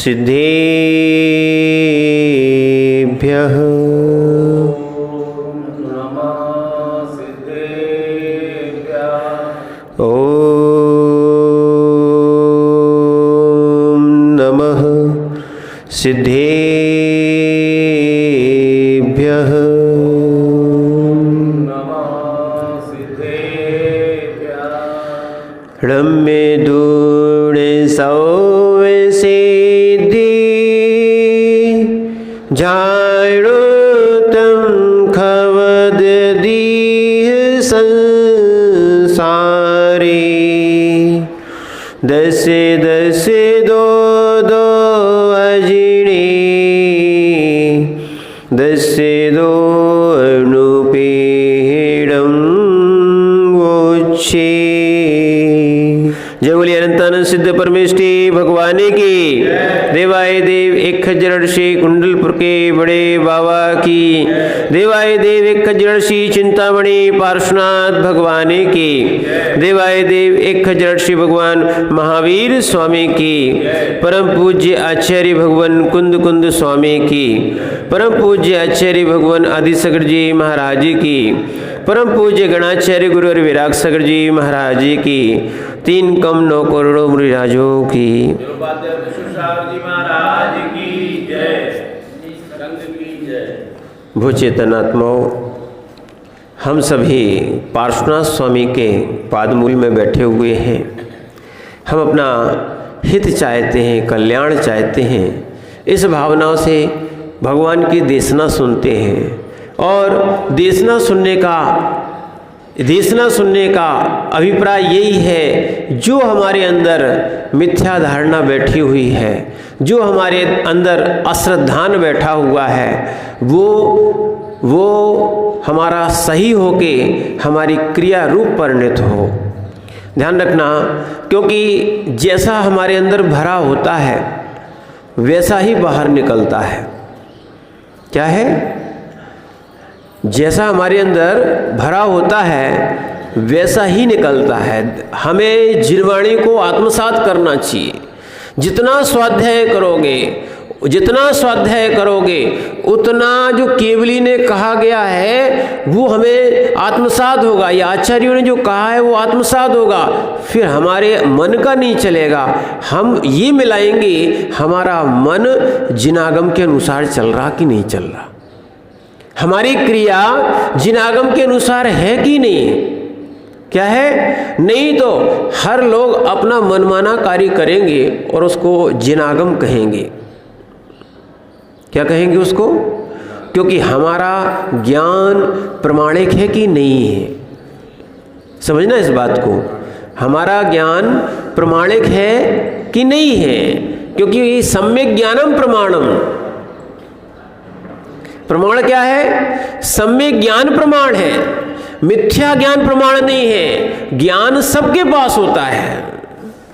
सिद्धेभ्यः सिद्धेभ्यः रम्य दूण सौव सिद्धि झाड़ोतम खवद दीह संसारी दस दस दो दो दस्य दो अनुपीडम वोच्छे। जय बोलिए अनंतानंद सिद्ध परमेष्टि भगवान की। देवाय देव एक खजरषि कुंडलपुर के बड़े बाबा की। देवाय देव एक खजरषि चिंतामणि पार्श्वनाथ भगवान की। देवाय देव एक खजरषि भगवान महावीर स्वामी की। परम पूज्य आचार्य भगवान कुंद कुंद स्वामी की। परम पूज्य आचार्य भगवान आदिशंकर जी महाराज की। परम पूज्य गणाचार्य गुरु और विराग सागर जी महाराज की। 3 कम 9 करोड़ों मुनिराजों की। भू चेतनात्माओं, हम सभी पार्श्वनाथ स्वामी के पादमूल में बैठे हुए हैं। हम अपना हित चाहते हैं, कल्याण चाहते हैं। इस भावनाओं से भगवान की देशना सुनते हैं और देशना सुनने का अभिप्राय यही है, जो हमारे अंदर मिथ्या धारणा बैठी हुई है, जो हमारे अंदर अश्रद्धान बैठा हुआ है, वो हमारा सही होके हमारी क्रिया रूप परिणत हो। ध्यान रखना, क्योंकि जैसा हमारे अंदर भरा होता है वैसा ही बाहर निकलता है। क्या है? जैसा हमारे अंदर भरा होता है वैसा ही निकलता है। हमें जिनवाणी को आत्मसात करना चाहिए। जितना स्वाध्याय करोगे उतना जो केवली ने कहा गया है वो हमें आत्मसात होगा, या आचार्यों ने जो कहा है वो आत्मसात होगा। फिर हमारे मन का नहीं चलेगा। हम ये मिलाएंगे हमारा मन जिनागम के अनुसार चल रहा कि नहीं चल रहा, हमारी क्रिया जिनागम के अनुसार है कि नहीं। क्या है? नहीं तो हर लोग अपना मनमाना कार्य करेंगे और उसको जिनागम कहेंगे। क्या कहेंगे उसको? क्योंकि हमारा ज्ञान प्रमाणिक है कि नहीं है। समझना इस बात को, हमारा ज्ञान प्रमाणिक है कि नहीं है, क्योंकि सम्यक ज्ञानम प्रमाणम। प्रमाण क्या है? सम्यक ज्ञान प्रमाण है, मिथ्या ज्ञान प्रमाण नहीं है। ज्ञान सबके पास होता है,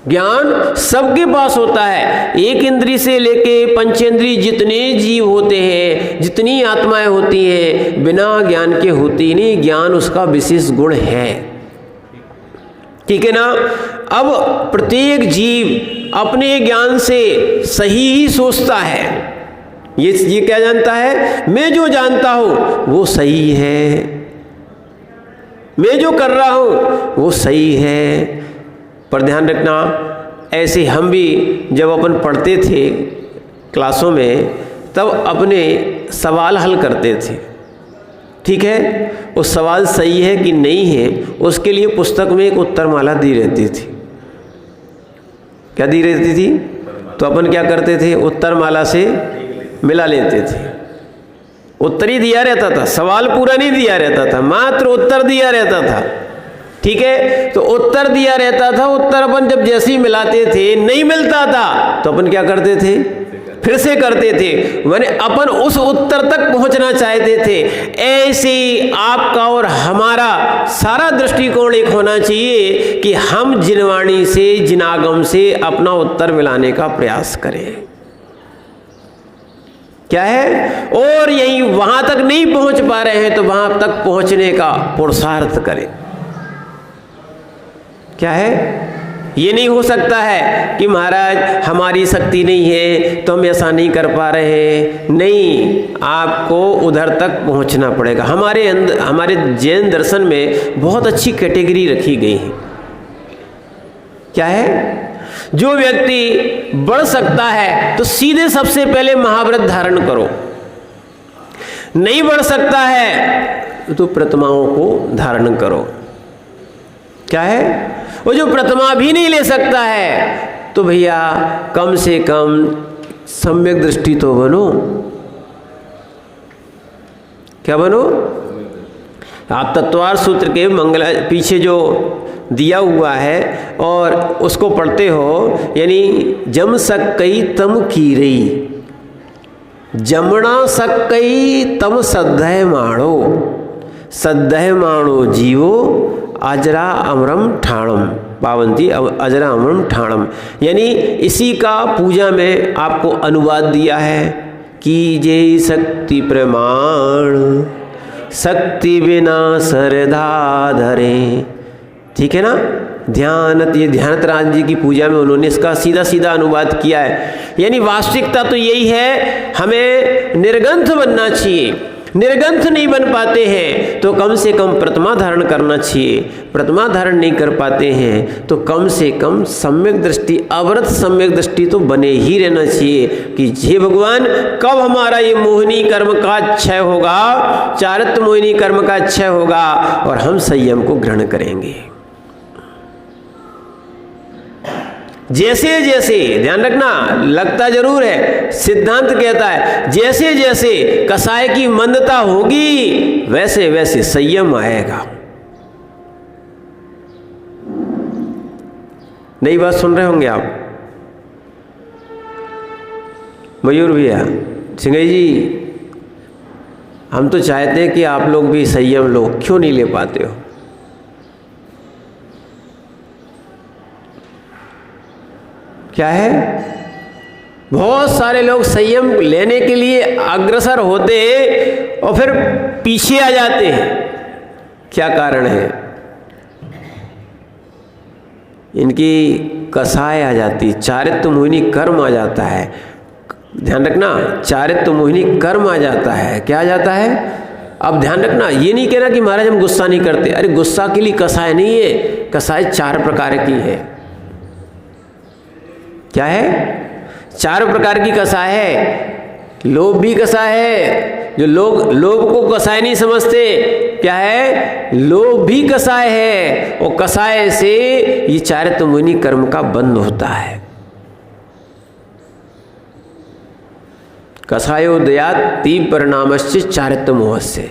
ज्ञान सबके पास होता है। एक इंद्री से लेके पंचेंद्री जितने जीव होते हैं, जितनी आत्माएं होती हैं, बिना ज्ञान के होती नहीं। ज्ञान उसका विशेष गुण है। ठीक है ना? अब प्रत्येक जीव अपने ज्ञान से सही ही सोचता है। ये क्या जानता है? मैं जो जानता हूं वो सही है, मैं जो कर रहा हूं वो सही है। पर ध्यान रखना, ऐसे हम भी जब अपन पढ़ते थे क्लासों में, तब अपने सवाल हल करते थे। ठीक है? वो सवाल सही है कि नहीं है, उसके लिए पुस्तक में एक उत्तरमाला दी रहती थी। क्या दी रहती थी? तो अपन क्या करते थे? उत्तरमाला से मिला लेते थे। उत्तर ही दिया रहता था, सवाल पूरा नहीं दिया रहता था, मात्र उत्तर दिया रहता था। ठीक है? तो उत्तर दिया रहता था। उत्तर अपन जब जैसे ही मिलाते थे, नहीं मिलता था तो अपन क्या करते थे? फिर से करते थे। माने अपन उस उत्तर तक पहुंचना चाहते थे। ऐसे ही आपका और हमारा सारा दृष्टिकोण एक होना चाहिए कि हम जिनवाणी से, जिनागम से अपना उत्तर मिलाने का प्रयास करें। क्या है? और यही वहां तक नहीं पहुंच पा रहे हैं तो वहां तक पहुंचने का पुरुषार्थ करें। क्या है? ये नहीं हो सकता है कि महाराज हमारी शक्ति नहीं है तो हम ऐसा नहीं कर पा रहे हैं। नहीं, आपको उधर तक पहुंचना पड़ेगा। हमारे जैन दर्शन में बहुत अच्छी कैटेगरी रखी गई है। क्या है? जो व्यक्ति बढ़ सकता है तो सीधे सबसे पहले महाव्रत धारण करो। नहीं बढ़ सकता है तो प्रतिमाओं को धारण करो। क्या है? वो जो प्रतिमा भी नहीं ले सकता है तो भैया कम से कम सम्यक दृष्टि तो बनो। क्या बनो? आप तत्वार सूत्र के मंगला पीछे जो दिया हुआ है और उसको पढ़ते हो, यानी जम सकई तम कीरई, जमना सकई तम सद्धय माणो, सद्धय माणो जीवो अजरा अमरम ठाणम पावंती अजरा अमरम ठाणम। यानी इसी का पूजा में आपको अनुवाद दिया है कि जय शक्ति प्रमाण, शक्ति बिना सरधा धरे। ठीक है ना? ये ध्यानतराज जी की पूजा में उन्होंने इसका सीधा सीधा अनुवाद किया है। यानी वास्तविकता तो यही है, हमें निर्ग्रंथ बनना चाहिए। निर्ग्रंथ नहीं बन पाते हैं तो कम से कम प्रतिमा धारण करना चाहिए। प्रतिमा धारण नहीं कर पाते हैं तो कम से कम सम्यक दृष्टि, अवरत सम्यक दृष्टि तो बने ही रहना चाहिए कि हे भगवान, कब हमारा ये मोहिनी कर्म का क्षय होगा, चारित्र मोहिनी कर्म का क्षय होगा और हम संयम को ग्रहण करेंगे। जैसे जैसे, ध्यान रखना, लगता जरूर है, सिद्धांत कहता है जैसे जैसे कसाय की मंदता होगी वैसे वैसे संयम आएगा। नई बात सुन रहे होंगे आप? मयूर भैया, सिंगई जी, हम तो चाहते हैं कि आप लोग भी संयम लो, क्यों नहीं ले पाते हो? क्या है? बहुत सारे लोग संयम लेने के लिए अग्रसर होते हैं और फिर पीछे आ जाते हैं। क्या कारण है? इनकी कसाय आ जाती, चारित्र मोहिनी कर्म आ जाता है। ध्यान रखना, चारित्र मोहिनी कर्म आ जाता है। क्या आ जाता है? अब ध्यान रखना, ये नहीं कहना कि महाराज हम गुस्सा नहीं करते। अरे गुस्सा के लिए कसाय नहीं है, कसाय 4 प्रकार की है। क्या है? 4 प्रकार की कसाय है। लोभ भी कसाय है, जो लोग लोभ को कसाय नहीं समझते। क्या है? लोभ भी कसाय है और कसाय से ये चारित्र मोहिनी कर्म का बंध होता है। कसायो दयात तीव्र परिणामश्च चारित्र मोहस्य।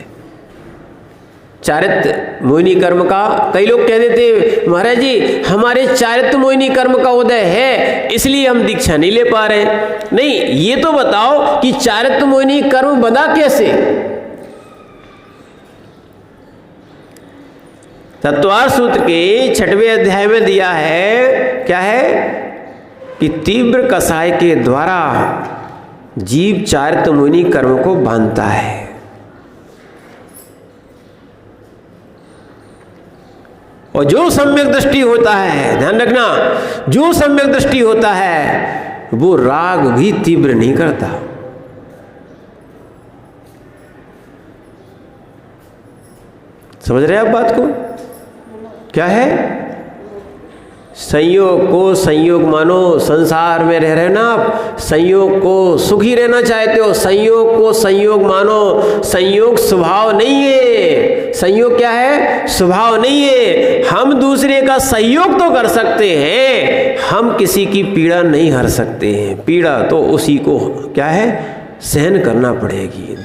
चारित्र मोहिनी कर्म का, कई लोग कह देते महाराज जी हमारे चारित्र मोहिनी कर्म का उदय है इसलिए हम दीक्षा नहीं ले पा रहे। नहीं, ये तो बताओ कि चारित्र मोहिनी कर्म बना कैसे? तत्वार सूत्र के 6वें अध्याय में दिया है। क्या है? कि तीव्र कसाय के द्वारा जीव चारित्र मोहिनी कर्म को बांधता है। और जो सम्यक दृष्टि होता है, ध्यान रखना, जो सम्यक दृष्टि होता है वो राग भी तीव्र नहीं करता। समझ रहे हैं आप बात को? क्या है? संयोग को संयोग मानो। संसार में रह रहे ना आप, संयोग को सुखी रहना चाहते हो, संयोग को संयोग मानो। संयोग स्वभाव नहीं है। संयोग क्या है? स्वभाव नहीं है। हम दूसरे का सहयोग तो कर सकते हैं, हम किसी की पीड़ा नहीं हर सकते हैं। पीड़ा तो उसी को क्या है? सहन करना पड़ेगी।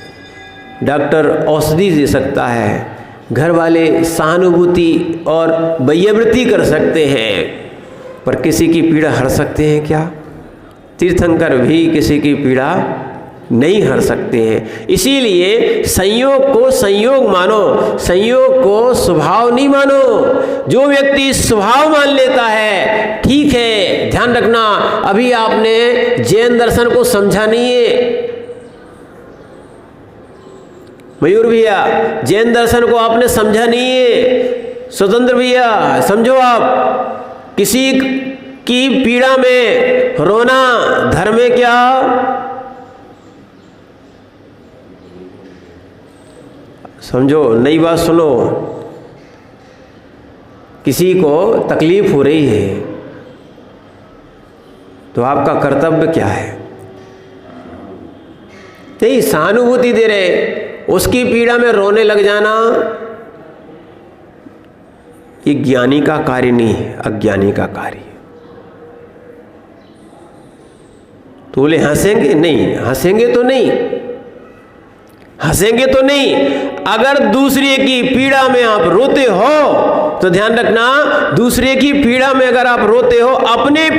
डॉक्टर औषधि दे सकता है, घर वाले सहानुभूति और वैयवृत्ति कर सकते हैं, पर किसी की पीड़ा हर सकते हैं क्या? तीर्थंकर भी किसी की पीड़ा नहीं हर सकते हैं। इसीलिए संयोग को संयोग मानो, संयोग को स्वभाव नहीं मानो। जो व्यक्ति स्वभाव मान लेता है, ठीक है, ध्यान रखना, अभी आपने जैन दर्शन को समझा नहीं है। मयूर भैया, जैन दर्शन को आपने समझा नहीं है। स्वतंत्र भैया समझो, आप किसी की पीड़ा में रोना धर्म है क्या? समझो, नई बात सुनो। किसी को तकलीफ हो रही है तो आपका कर्तव्य क्या है? नहीं, सहानुभूति दे रहे, उसकी पीड़ा में रोने लग जाना ये ज्ञानी का कार्य नहीं है, अज्ञानी का कार्य है। तो बोले हंसेंगे? नहीं, हंसेंगे तो नहीं, हंसेंगे तो नहीं। अगर दूसरे की पीड़ा में आप रोते हो तो ध्यान रखना, दूसरे की पीड़ा में अगर आप रोते हो, अपने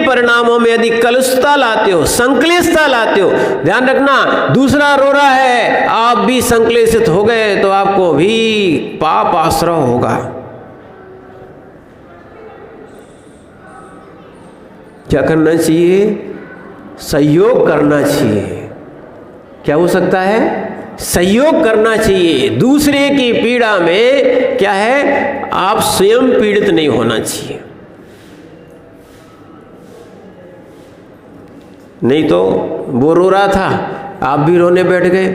परिणामों में यदि कलुषता लाते हो, संक्लेशता लाते हो, ध्यान रखना, दूसरा रो रहा है, आप भी संक्लेशित हो गए तो आपको भी पाप आश्रय होगा। क्या करना चाहिए? सहयोग करना चाहिए। क्या हो सकता है? सहयोग करना चाहिए। दूसरे की पीड़ा में क्या है, आप स्वयं पीड़ित नहीं होना चाहिए। नहीं तो वो रो रहा था, आप भी रोने बैठ गए,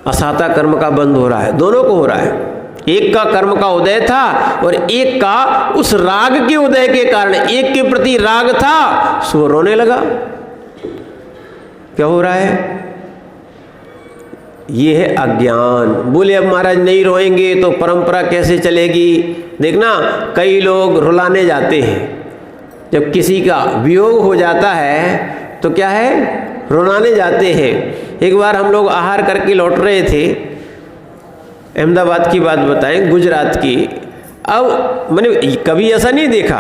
असाता कर्म का बंध हो रहा है, दोनों को हो रहा है। एक का कर्म का उदय था और एक का उस राग के उदय के कारण, एक के प्रति राग था सो रोने लगा। क्या हो रहा है? ये है अज्ञान। बोले अब महाराज नहीं रोएंगे तो परंपरा कैसे चलेगी? देखना, कई लोग रुलाने जाते हैं, जब किसी का वियोग हो जाता है तो क्या है, रुलाने जाते हैं। एक बार हम लोग आहार करके लौट रहे थे, अहमदाबाद की बात बताएं, गुजरात की। अब मैंने कभी ऐसा नहीं देखा,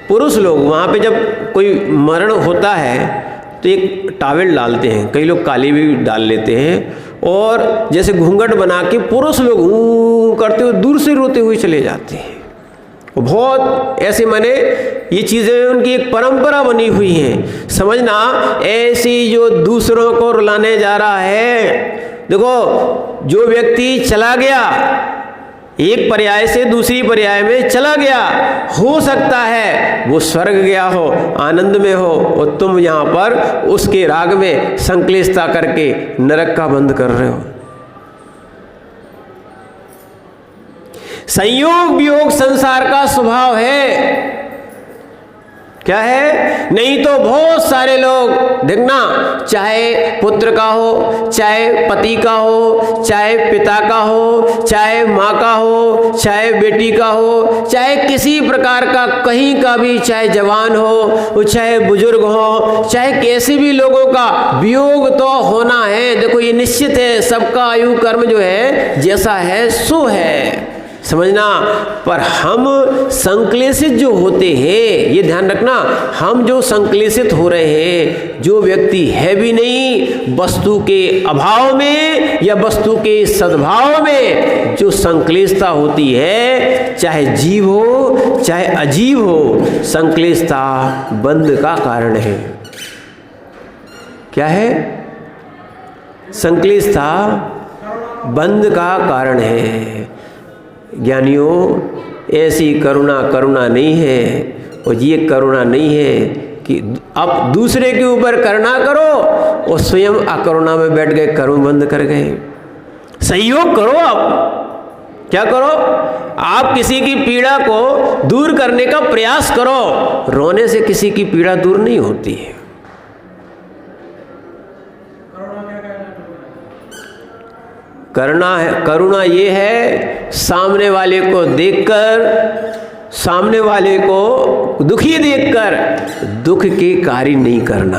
पुरुष लोग वहाँ पे जब कोई मरण होता है तो एक टॉवेल डालते हैं, कई लोग काली भी डाल लेते हैं, और जैसे घूंघट बना के पुरुष लोग करते हुए दूर से रोते हुए चले जाते हैं। बहुत ऐसे माने ये चीज़ें उनकी एक परंपरा बनी हुई है। समझना, ऐसी जो दूसरों को रुलाने जा रहा है, देखो जो व्यक्ति चला गया, एक पर्याय से दूसरी पर्याय में चला गया, हो सकता है वो स्वर्ग गया हो, आनंद में हो, और तुम यहाँ पर उसके राग में संक्लेशता करके नरक का बंद कर रहे हो। संयोग वियोग संसार का स्वभाव है। क्या है? नहीं तो बहुत सारे लोग देखना, चाहे पुत्र का हो, चाहे पति का हो, चाहे पिता का हो, चाहे माँ का हो, चाहे बेटी का हो, चाहे किसी प्रकार का कहीं का भी, चाहे जवान हो, चाहे बुजुर्ग हो, चाहे कैसे भी लोगों का वियोग तो होना है। देखो ये निश्चित है, सबका आयु कर्म जो है जैसा है सो है, समझना। पर हम संक्लेशित जो होते हैं, ये ध्यान रखना, हम जो संक्लेशित हो रहे हैं, जो व्यक्ति है भी नहीं, वस्तु के अभाव में या वस्तु के सद्भाव में जो संक्लेशता होती है, चाहे जीव हो चाहे अजीव हो, संक्लेशता बंध का कारण है। क्या है? संक्लेशता बंध का कारण है। ज्ञानियों, ऐसी करुणा नहीं है, और ये करुणा नहीं है कि अब दूसरे के ऊपर करुणा करो और स्वयं अकरुणा में बैठ गए, कर्म बंद कर गए। सहयोग करो। आप क्या करो? आप किसी की पीड़ा को दूर करने का प्रयास करो। रोने से किसी की पीड़ा दूर नहीं होती है। करुणा ये है, सामने वाले को देखकर, सामने वाले को दुखी देखकर दुख के कार्य नहीं करना।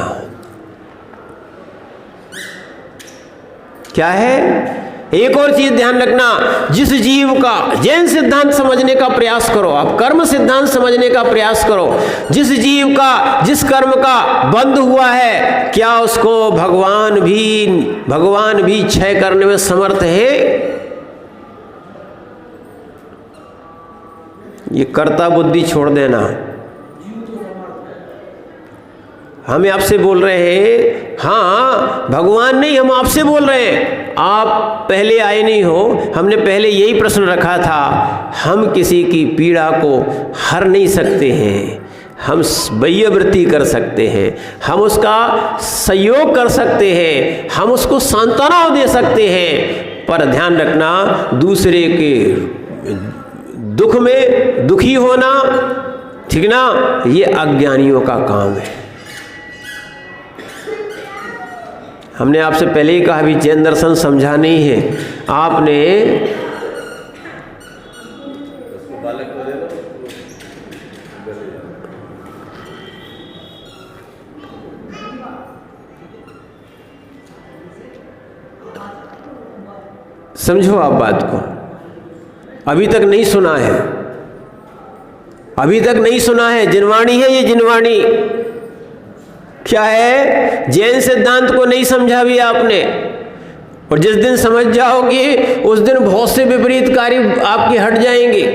क्या है? एक और चीज ध्यान रखना, जिस जीव का जैन सिद्धांत समझने का प्रयास करो, आप कर्म सिद्धांत समझने का प्रयास करो। जिस जीव का, जिस कर्म का बंध हुआ है, क्या उसको भगवान भी क्षय करने में समर्थ है? ये कर्ता बुद्धि छोड़ देना। हम आपसे बोल रहे हैं, हाँ भगवान नहीं, हम आपसे बोल रहे हैं। आप पहले आए नहीं हो, हमने पहले यही प्रश्न रखा था। हम किसी की पीड़ा को हर नहीं सकते हैं, हम वैयवृत्ति कर सकते हैं, हम उसका सहयोग कर सकते हैं, हम उसको सांत्वना दे सकते हैं। पर ध्यान रखना, दूसरे के दुख में दुखी होना, ठीक ना, ये अज्ञानियों का काम है। हमने आपसे पहले ही कहा, भी जैन दर्शन समझा नहीं है आपने। समझो आप बात को, अभी तक नहीं सुना है, अभी तक नहीं सुना है। जिनवाणी है ये, जिनवाणी क्या है? जैन सिद्धांत को नहीं समझा भी आपने, और जिस दिन समझ जाओगे उस दिन बहुत से विपरीत कार्य आपके हट जाएंगे।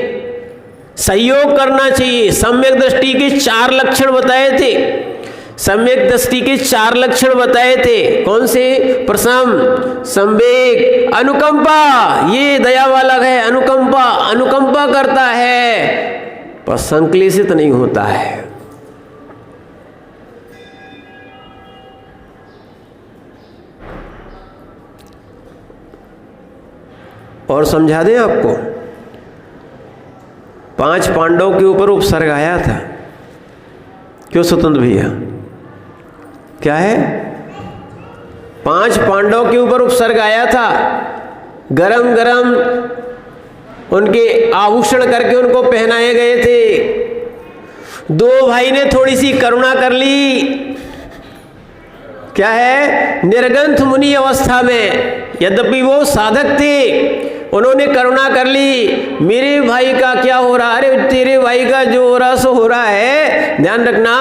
सहयोग करना चाहिए। सम्यक दृष्टि के 4 लक्षण बताए थे, सम्यक दृष्टि के 4 लक्षण बताए थे। कौन से? प्रशम, संवेग, अनुकंपा। ये दया वाला है, अनुकंपा, अनुकंपा करता है पर संक्लेशित नहीं होता है। और समझा दें आपको, 5 पांडवों के ऊपर उपसर्ग आया था। क्यों स्वतंत्र भैया, क्या है? 5 पांडवों के ऊपर उपसर्ग आया था। गरम गरम उनके आभूषण करके उनको पहनाए गए थे। 2 भाई ने थोड़ी सी करुणा कर ली, क्या है? निर्गंथ मुनि अवस्था में, यद्यपि वो साधक थे, उन्होंने करुणा कर ली। मेरे भाई का क्या हो रहा? अरे तेरे भाई का जो हो रहा सो हो रहा है। ध्यान रखना,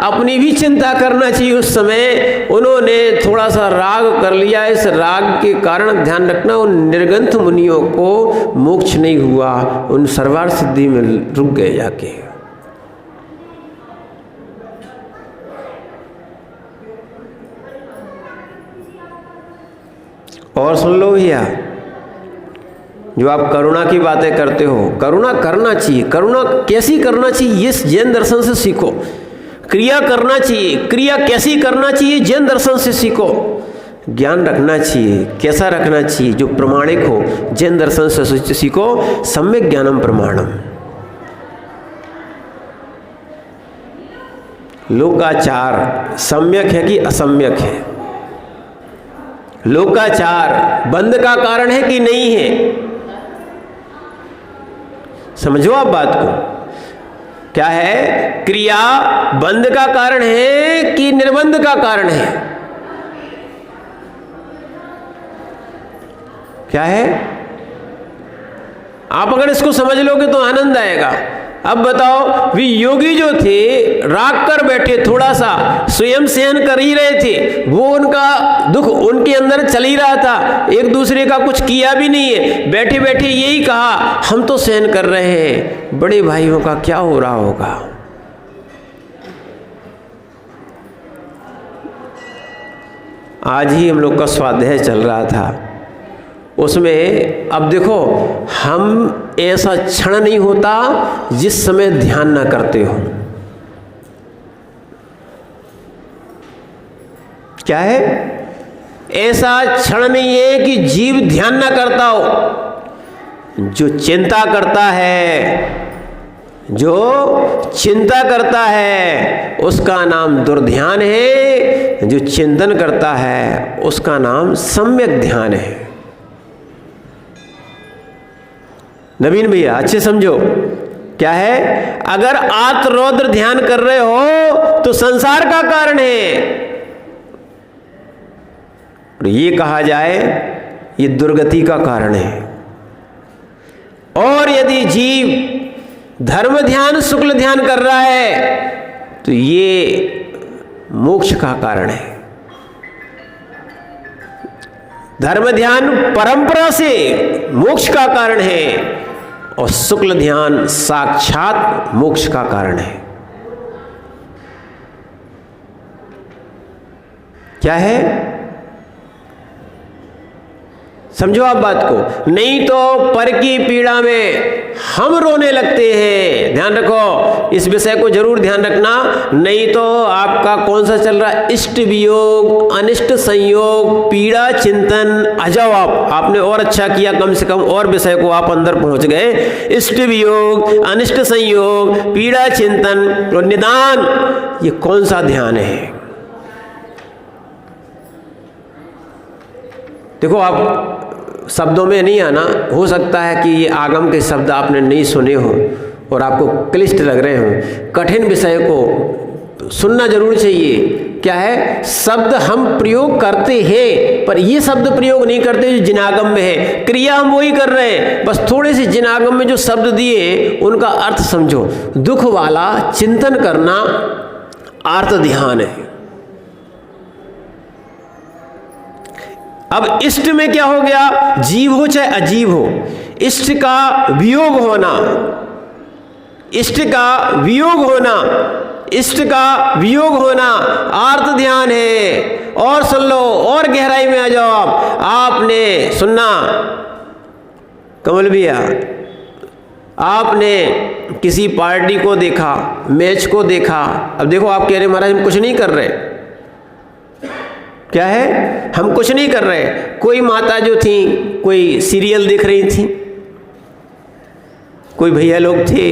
अपनी भी चिंता करना चाहिए। उस समय उन्होंने थोड़ा सा राग कर लिया, इस राग के कारण ध्यान रखना उन निर्गंथ मुनियों को मोक्ष नहीं हुआ, उन सर्वार्थ सिद्धि में रुक गए जाके। और सुन लो भैया, जो आप करुणा की बातें करते हो, करुणा करना चाहिए। करुणा कैसी करना चाहिए, ये जैन दर्शन से सीखो। क्रिया करना चाहिए, क्रिया कैसी करना चाहिए, जैन दर्शन से सीखो। ज्ञान रखना चाहिए, कैसा रखना चाहिए, जो प्रमाणिक हो, जैन दर्शन से सीखो। सम्यक ज्ञानम प्रमाणम। लोकाचार सम्यक है कि असम्यक है? लोकाचार बंध का कारण है कि नहीं है? समझो आप बात को, क्या है? क्रिया बंध का कारण है कि निर्बंध का कारण है? क्या है? आप अगर इसको समझ लोगे तो आनंद आएगा। अब बताओ, वे योगी जो थे राग कर बैठे, थोड़ा सा स्वयं सहन कर ही रहे थे, वो उनका दुख उनके अंदर चल ही रहा था, एक दूसरे का कुछ किया भी नहीं है, बैठे बैठे यही कहा हम तो सहन कर रहे हैं, बड़े भाइयों का क्या हो रहा होगा। आज ही हम लोग का स्वाध्याय चल रहा था, उसमें अब देखो, हम ऐसा क्षण नहीं होता जिस समय ध्यान ना करते हो। क्या है? ऐसा क्षण नहीं है कि जीव ध्यान ना करता हो। जो चिंता करता है, जो चिंता करता है उसका नाम दुर्ध्यान है, जो चिंतन करता है उसका नाम सम्यक ध्यान है। नवीन भैया अच्छे समझो, क्या है? अगर आत्मरौद्र ध्यान कर रहे हो तो संसार का कारण है, और ये कहा जाए ये दुर्गति का कारण है। और यदि जीव धर्म ध्यान, शुक्ल ध्यान कर रहा है तो ये मोक्ष का कारण है। धर्म ध्यान परंपरा से मोक्ष का कारण है, और शुक्ल ध्यान साक्षात मोक्ष का कारण है। क्या है? समझो आप बात को। नहीं तो पर की पीड़ा में हम रोने लगते हैं। ध्यान रखो, इस विषय को जरूर ध्यान रखना। नहीं तो आपका कौन सा चल रहा है, इष्ट वियोग, अनिष्ट संयोग, पीड़ा चिंतन। आ जाओ आपने और अच्छा किया, कम से कम और विषय को आप अंदर पहुंच गए। इष्ट वियोग, अनिष्ट संयोग, पीड़ा चिंतन और निदान, ये कौन सा ध्यान है? देखो, आप शब्दों में नहीं आना, हो सकता है कि ये आगम के शब्द आपने नहीं सुने हो और आपको क्लिष्ट लग रहे हो। कठिन विषय को सुनना जरूर चाहिए। क्या है, शब्द हम प्रयोग करते हैं पर ये शब्द प्रयोग नहीं करते जो जिनागम में है। क्रिया हम वही कर रहे हैं, बस थोड़े से जिनागम में जो शब्द दिए उनका अर्थ समझो। दुख वाला चिंतन करना आर्त ध्यान है। अब इष्ट में क्या हो गया, जीव हो चाहे अजीव हो, इष्ट का वियोग होना, इष्ट का वियोग होना, इष्ट का वियोग होना आर्त ध्यान है। और सुन लो, और गहराई में आ जाओ आपने सुनना कमल भैया, आपने किसी पार्टी को देखा, मैच को देखा। अब देखो, आप कह रहे महाराज हम कुछ नहीं कर रहे। क्या है, हम कुछ नहीं कर रहे। कोई माता जो थी कोई सीरियल देख रही थी, कोई भैया लोग थे,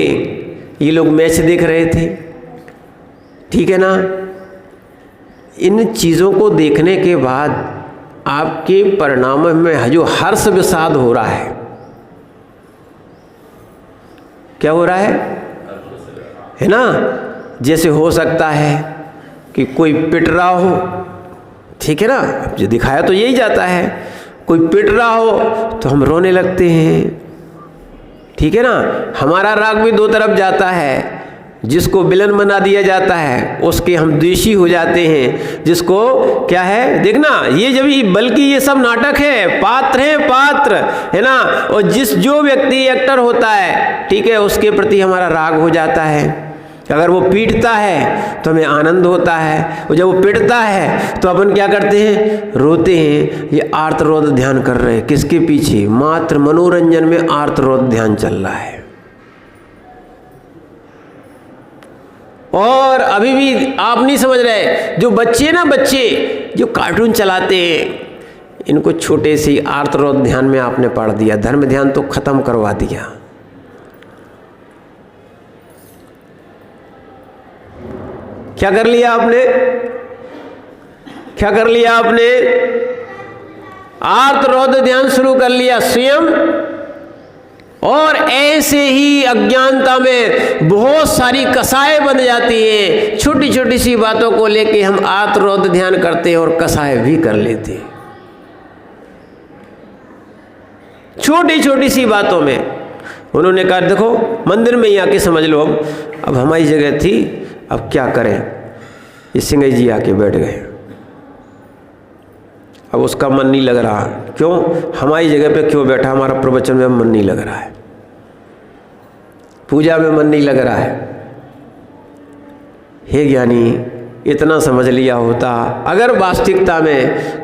ये लोग मैच देख रहे थे, ठीक है ना। इन चीज़ों को देखने के बाद आपके परिणाम में जो हर्ष विषाद हो रहा है, क्या हो रहा है ना। जैसे हो सकता है कि कोई पिट रहा हो, ठीक है ना, जो दिखाया तो यही जाता है। कोई पिट रहा हो तो हम रोने लगते हैं, ठीक है ना। हमारा राग भी दो तरफ जाता है। जिसको विलन बना दिया जाता है उसके हम द्वेषी हो जाते हैं। जिसको क्या है, देखना, ये जब बल्कि ये सब नाटक है, पात्र है, पात्र है ना। और जो व्यक्ति एक्टर होता है, ठीक है, उसके प्रति हमारा राग हो जाता है। अगर वो पीटता है तो हमें आनंद होता है, और जब वो पीटता है तो अपन क्या करते हैं, रोते हैं। ये आर्तरोध ध्यान कर रहे हैं। किसके पीछे, मात्र मनोरंजन में आर्तरोध ध्यान चल रहा है। और अभी भी आप नहीं समझ रहे, जो बच्चे ना, बच्चे जो कार्टून चलाते हैं, इनको छोटे से आर्तरोध ध्यान में आपने पढ़ दिया। धर्म ध्यान तो खत्म करवा दिया। क्या कर लिया आपने, क्या कर लिया आपने, आर्तरोध ध्यान शुरू कर लिया स्वयं। और ऐसे ही अज्ञानता में बहुत सारी कसाय बन जाती हैं। छोटी छोटी सी बातों को लेके हम आर्तरोध ध्यान करते हैं और कसाय भी कर लेते हैं, छोटी छोटी सी बातों में। उन्होंने कहा देखो मंदिर में ही आके समझ लो, अब हमारी जगह थी, अब क्या करें। ये सिंह जी आके बैठ गए, अब उसका मन नहीं लग रहा। क्यों, हमारी जगह पे क्यों बैठा, हमारा प्रवचन में मन नहीं लग रहा है, पूजा में मन नहीं लग रहा है। हे ज्ञानी, इतना समझ लिया होता, अगर वास्तविकता में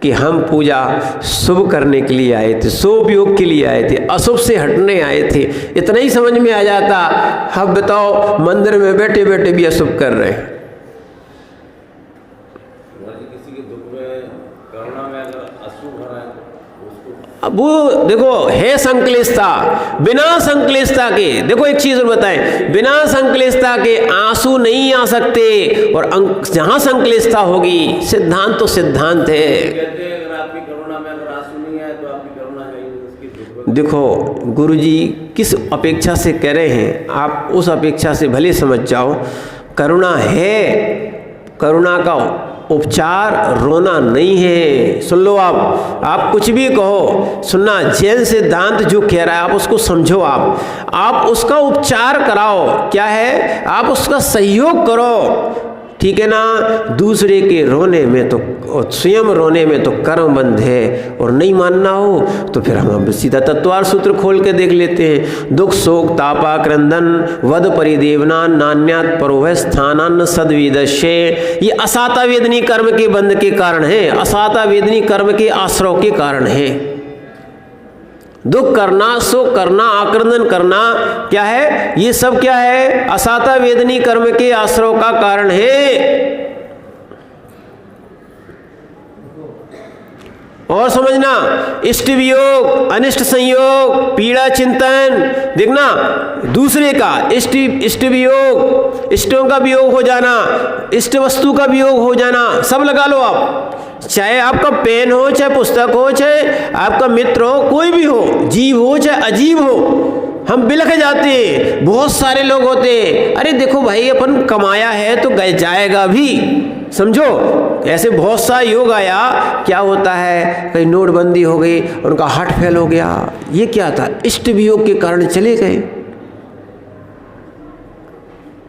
कि हम पूजा शुभ करने के लिए आए थे, शुभ उपयोग के लिए आए थे, अशुभ से हटने आए थे, इतना ही समझ में आ जाता। अब बताओ, मंदिर में बैठे बैठे भी अशुभ कर रहे हैं। अब वो देखो है संक्लिष्टता, बिना संक्लिष्टता के, देखो एक चीज और बताएं, बिना संक्लिष्टता के आंसू नहीं आ सकते। और जहां संक्लिष्टता होगी, सिद्धांत तो सिद्धांत है। देखो गुरुजी किस अपेक्षा से कह रहे हैं, आप उस अपेक्षा से भले समझ जाओ। करुणा है, करुणा का उपचार रोना नहीं है। सुन लो, आप कुछ भी कहो, सुनना, जैन सिद्धांत जो कह रहा है आप उसको समझो। आप उसका उपचार कराओ। क्या है, आप उसका सहयोग करो, ठीक है ना। दूसरे के रोने में तो, स्वयं रोने में तो कर्म बंध है। और नहीं मानना हो तो फिर हम सीधा तत्वार सूत्र खोल के देख लेते हैं। दुख शोक तापा क्रंदन वद परिदेवना नान्यात परोह स्थानान्न सद्विदश्य। ये असाता वेदनी कर्म के बंध के कारण है, असाता वेदनी कर्म के आश्रव के कारण है। दुख करना, शोक करना, आक्रंदन करना, क्या है ये सब? क्या है? असाता वेदनी कर्म के आश्रव का कारण है। और समझना, इष्ट वियोग, अनिष्ट संयोग, पीड़ा चिंतन, देखना दूसरे का इष्ट वियोग, इष्टों का वियोग हो जाना, इष्ट वस्तु का वियोग हो जाना, सब लगा लो आप। चाहे आपका पेन हो, चाहे पुस्तक हो, चाहे आपका मित्र हो, कोई भी हो, जीव हो चाहे अजीब हो, हम बिलख जाते हैं। बहुत सारे लोग होते हैं, अरे देखो भाई अपन कमाया है तो जाएगा भी, समझो। ऐसे बहुत सा योग आया, क्या होता है, कहीं नोटबंदी हो गई, उनका हार्ट फेल हो गया, ये क्या था? इष्ट वियोग के कारण चले गए,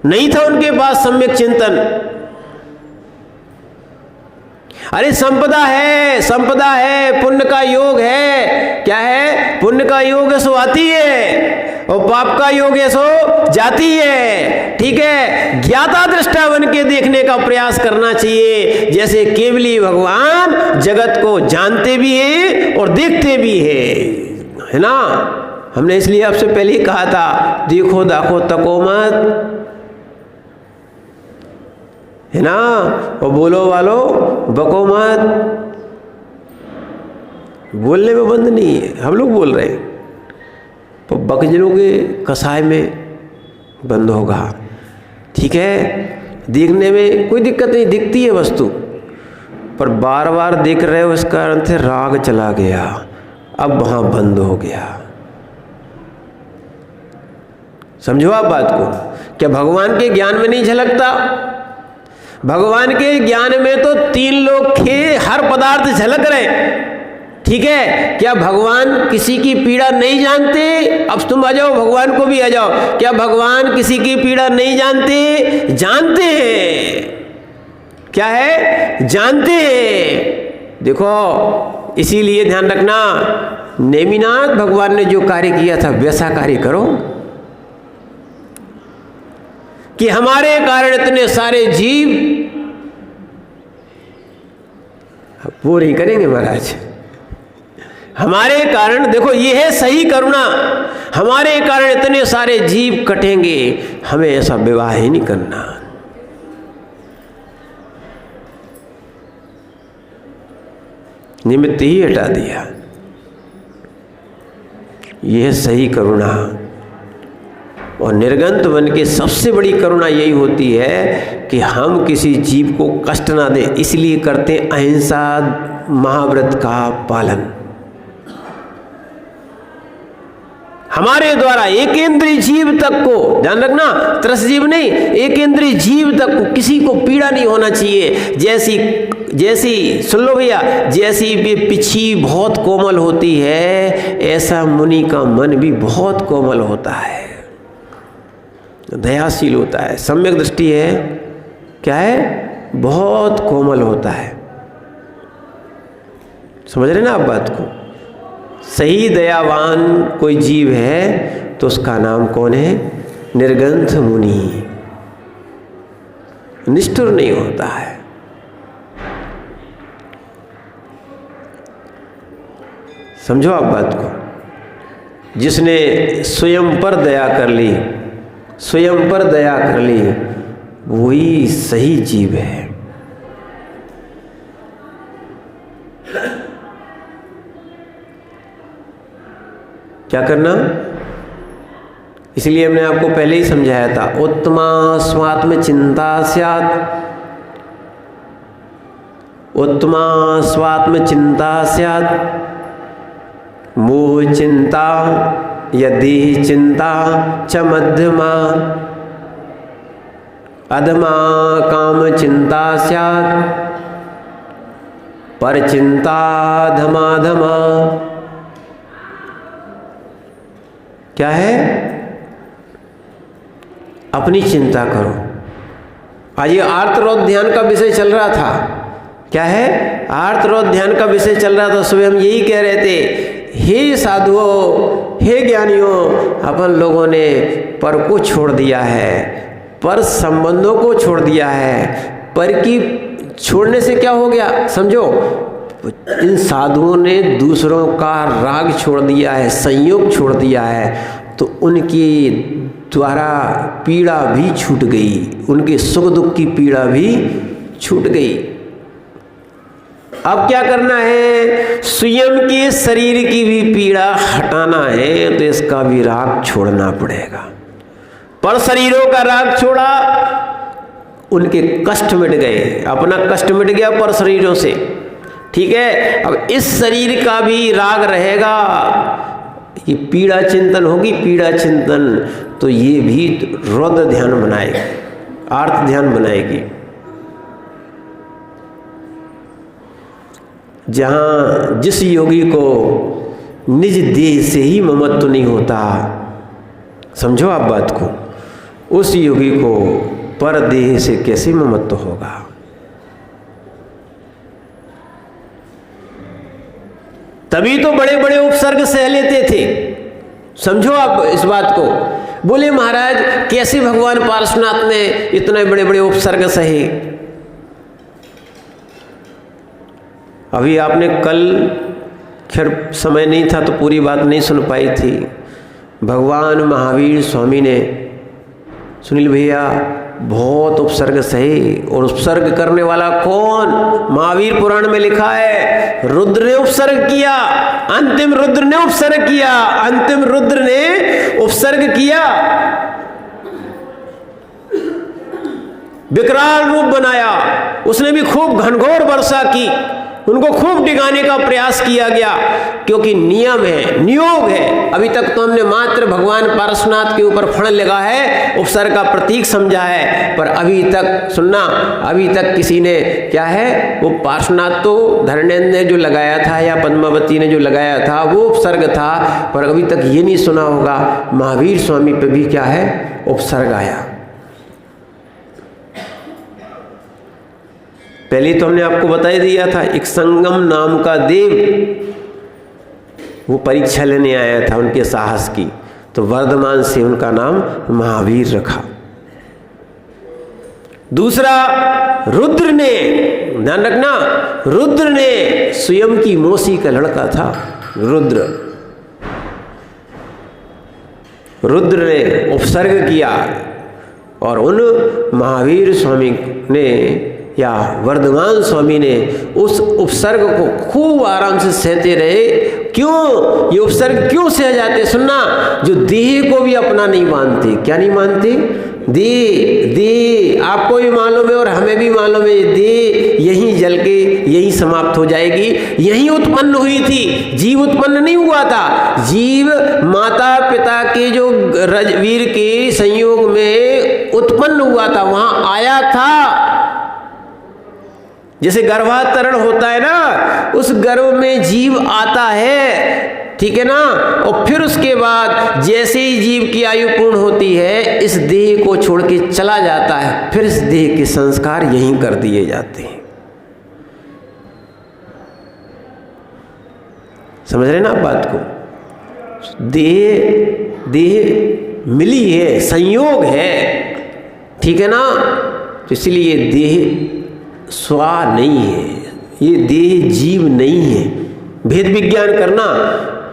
नहीं था उनके पास सम्यक चिंतन। अरे संपदा है, पुण्य का योग है, क्या है? पुण्य का योग है सो आती है, और पाप का योग है सो जाती है, ठीक है। ज्ञाता दृष्टा बन के देखने का प्रयास करना चाहिए, जैसे केवली भगवान जगत को जानते भी हैं और देखते भी है ना। हमने इसलिए आपसे पहले ही कहा था, देखो दाखो तको मत, है ना, और बोलो वालो बको मत। बोलने में बंद नहीं है, हम लोग बोल रहे हैं, तो बक जलोगे कसाय में बंद होगा, ठीक है। देखने में कोई दिक्कत नहीं, दिखती है वस्तु, पर बार बार देख रहे हो, इसका अर्थ है राग चला गया, अब वहाँ बंद हो गया। समझो आप बात को। क्या भगवान के ज्ञान में नहीं झलकता? भगवान के ज्ञान में तो 3 लोग थे, हर पदार्थ झलक रहे, ठीक है। क्या भगवान किसी की पीड़ा नहीं जानते? अब तुम आ जाओ, भगवान को भी आ जाओ। क्या भगवान किसी की पीड़ा नहीं जानते? जानते हैं। क्या है? जानते हैं। देखो, इसीलिए ध्यान रखना, नेमिनाथ भगवान ने जो कार्य किया था वैसा कार्य करो, कि हमारे कारण इतने सारे जीव, वो नहीं करेंगे महाराज। हमारे कारण, देखो ये है सही करुणा, हमारे कारण इतने सारे जीव कटेंगे, हमें ऐसा विवाह ही नहीं करना। निमित्त ही हटा दिया, यह है सही करुणा। और निर्गंत बन के सबसे बड़ी करुणा यही होती है कि हम किसी जीव को कष्ट ना दें, इसलिए करते हैं अहिंसा महाव्रत का पालन। हमारे द्वारा एक इंद्रिय जीव तक को, ध्यान रखना, त्रस जीव नहीं, एक इंद्रिय जीव तक को किसी को पीड़ा नहीं होना चाहिए। जैसी सुन लो भैया, जैसी भी पिछी बहुत कोमल होती है, ऐसा मुनि का मन भी बहुत कोमल होता है, दयाशील होता है, सम्यक दृष्टि है, क्या है, बहुत कोमल होता है। समझ रहे ना आप बात को? सही दयावान कोई जीव है तो उसका नाम कौन है? निर्गंथ मुनि। निष्ठुर नहीं होता है। समझो आप बात को। जिसने स्वयं पर दया कर ली, स्वयं पर दया कर ली, वही सही जीव है। क्या करना? इसलिए हमने आपको पहले ही समझाया था, उत्तमा स्वात्म चिंता स्यात्, उत्तमा स्वात्म चिंता स्यात्, मोह चिंता यदि चिंता च मध्यमा, अधमा काम चिंता स्यात्, पर चिंता धमाधमा। क्या है? अपनी चिंता करो। आज ये आर्तरोध ध्यान का विषय चल रहा था। क्या है? आर्तरोध ध्यान का विषय चल रहा था। सुबह हम यही कह रहे थे, हे साधुओं, हे ज्ञानियों, अपन लोगों ने पर को छोड़ दिया है, पर संबंधों को छोड़ दिया है। पर की छोड़ने से क्या हो गया? समझो, इन साधुओं ने दूसरों का राग छोड़ दिया है, संयोग छोड़ दिया है, तो उनके द्वारा पीड़ा भी छूट गई, उनके सुख दुख की पीड़ा भी छूट गई। अब क्या करना है? स्वयं के शरीर की भी पीड़ा हटाना है, तो इसका भी राग छोड़ना पड़ेगा। पर शरीरों का राग छोड़ा, उनके कष्ट मिट गए, अपना कष्ट मिट गया पर शरीरों से। ठीक है, अब इस शरीर का भी राग रहेगा, ये पीड़ा चिंतन होगी, पीड़ा चिंतन, तो ये भी रुद्र ध्यान बनाएगी, आर्त ध्यान बनाएगी। जहाँ जिस योगी को निज देह से ही ममत्व नहीं होता, समझो आप बात को, उस योगी को पर देह से कैसे ममत्व होगा? तभी तो बड़े बड़े उपसर्ग सह लेते थे। समझो आप इस बात को। बोले महाराज कैसे भगवान पार्श्वनाथ ने इतने बड़े बड़े उपसर्ग सहे? अभी आपने कल, खैर समय नहीं था तो पूरी बात नहीं सुन पाई थी, भगवान महावीर स्वामी ने, सुनील भैया, बहुत उपसर्ग सहे। और उपसर्ग करने वाला कौन? महावीर पुराण में लिखा है, रुद्र ने उपसर्ग किया, अंतिम रुद्र ने उपसर्ग किया, अंतिम रुद्र ने उपसर्ग किया, विकराल रूप बनाया। उसने भी खूब घनघोर वर्षा की, उनको खूब डिगाने का प्रयास किया गया, क्योंकि नियम है, नियोग है। अभी तक तो हमने मात्र भगवान पार्श्वनाथ के ऊपर फण लगा है, उपसर्ग का प्रतीक समझा है, पर अभी तक सुनना, अभी तक किसी ने क्या है, वो पार्श्वनाथ तो धरणेन्द्र ने जो लगाया था या पद्मावती ने जो लगाया था वो उपसर्ग था, पर अभी तक ये नहीं सुना होगा महावीर स्वामी पे भी क्या है, उपसर्ग आया। पहले तो हमने आपको बता ही दिया था, एक संगम नाम का देव वो परीक्षा लेने आया था उनके साहस की, तो वर्धमान से उनका नाम महावीर रखा। दूसरा, रुद्र ने, ध्यान रखना, रुद्र ने स्वयं की मौसी का लड़का था रुद्र, रुद्र ने उपसर्ग किया, और उन महावीर स्वामी ने या वर्धमान स्वामी ने उस उपसर्ग को खूब आराम से सहते रहे। क्यों ये उपसर्ग क्यों सह जाते? सुनना, जो देह को भी अपना नहीं मानते। क्या नहीं मानते? देह आपको भी मालूम है और हमें भी मालूम है, देह यहीं जल के यहीं समाप्त हो जाएगी। यहीं उत्पन्न हुई थी, जीव उत्पन्न नहीं हुआ था। जीव माता पिता के जो रजवीर के संयोग में उत्पन्न हुआ था, वहां आया था। जैसे गर्भातरण होता है ना, उस गर्भ में जीव आता है, ठीक है ना, और फिर उसके बाद जैसे ही जीव की आयु पूर्ण होती है, इस देह को छोड़ के चला जाता है, फिर इस देह के संस्कार यहीं कर दिए जाते हैं। समझ रहे ना आप बात को? देह मिली है, संयोग है, ठीक है ना, तो इसलिए देह स्वा नहीं है, ये देह जीव नहीं है। भेद विज्ञान करना,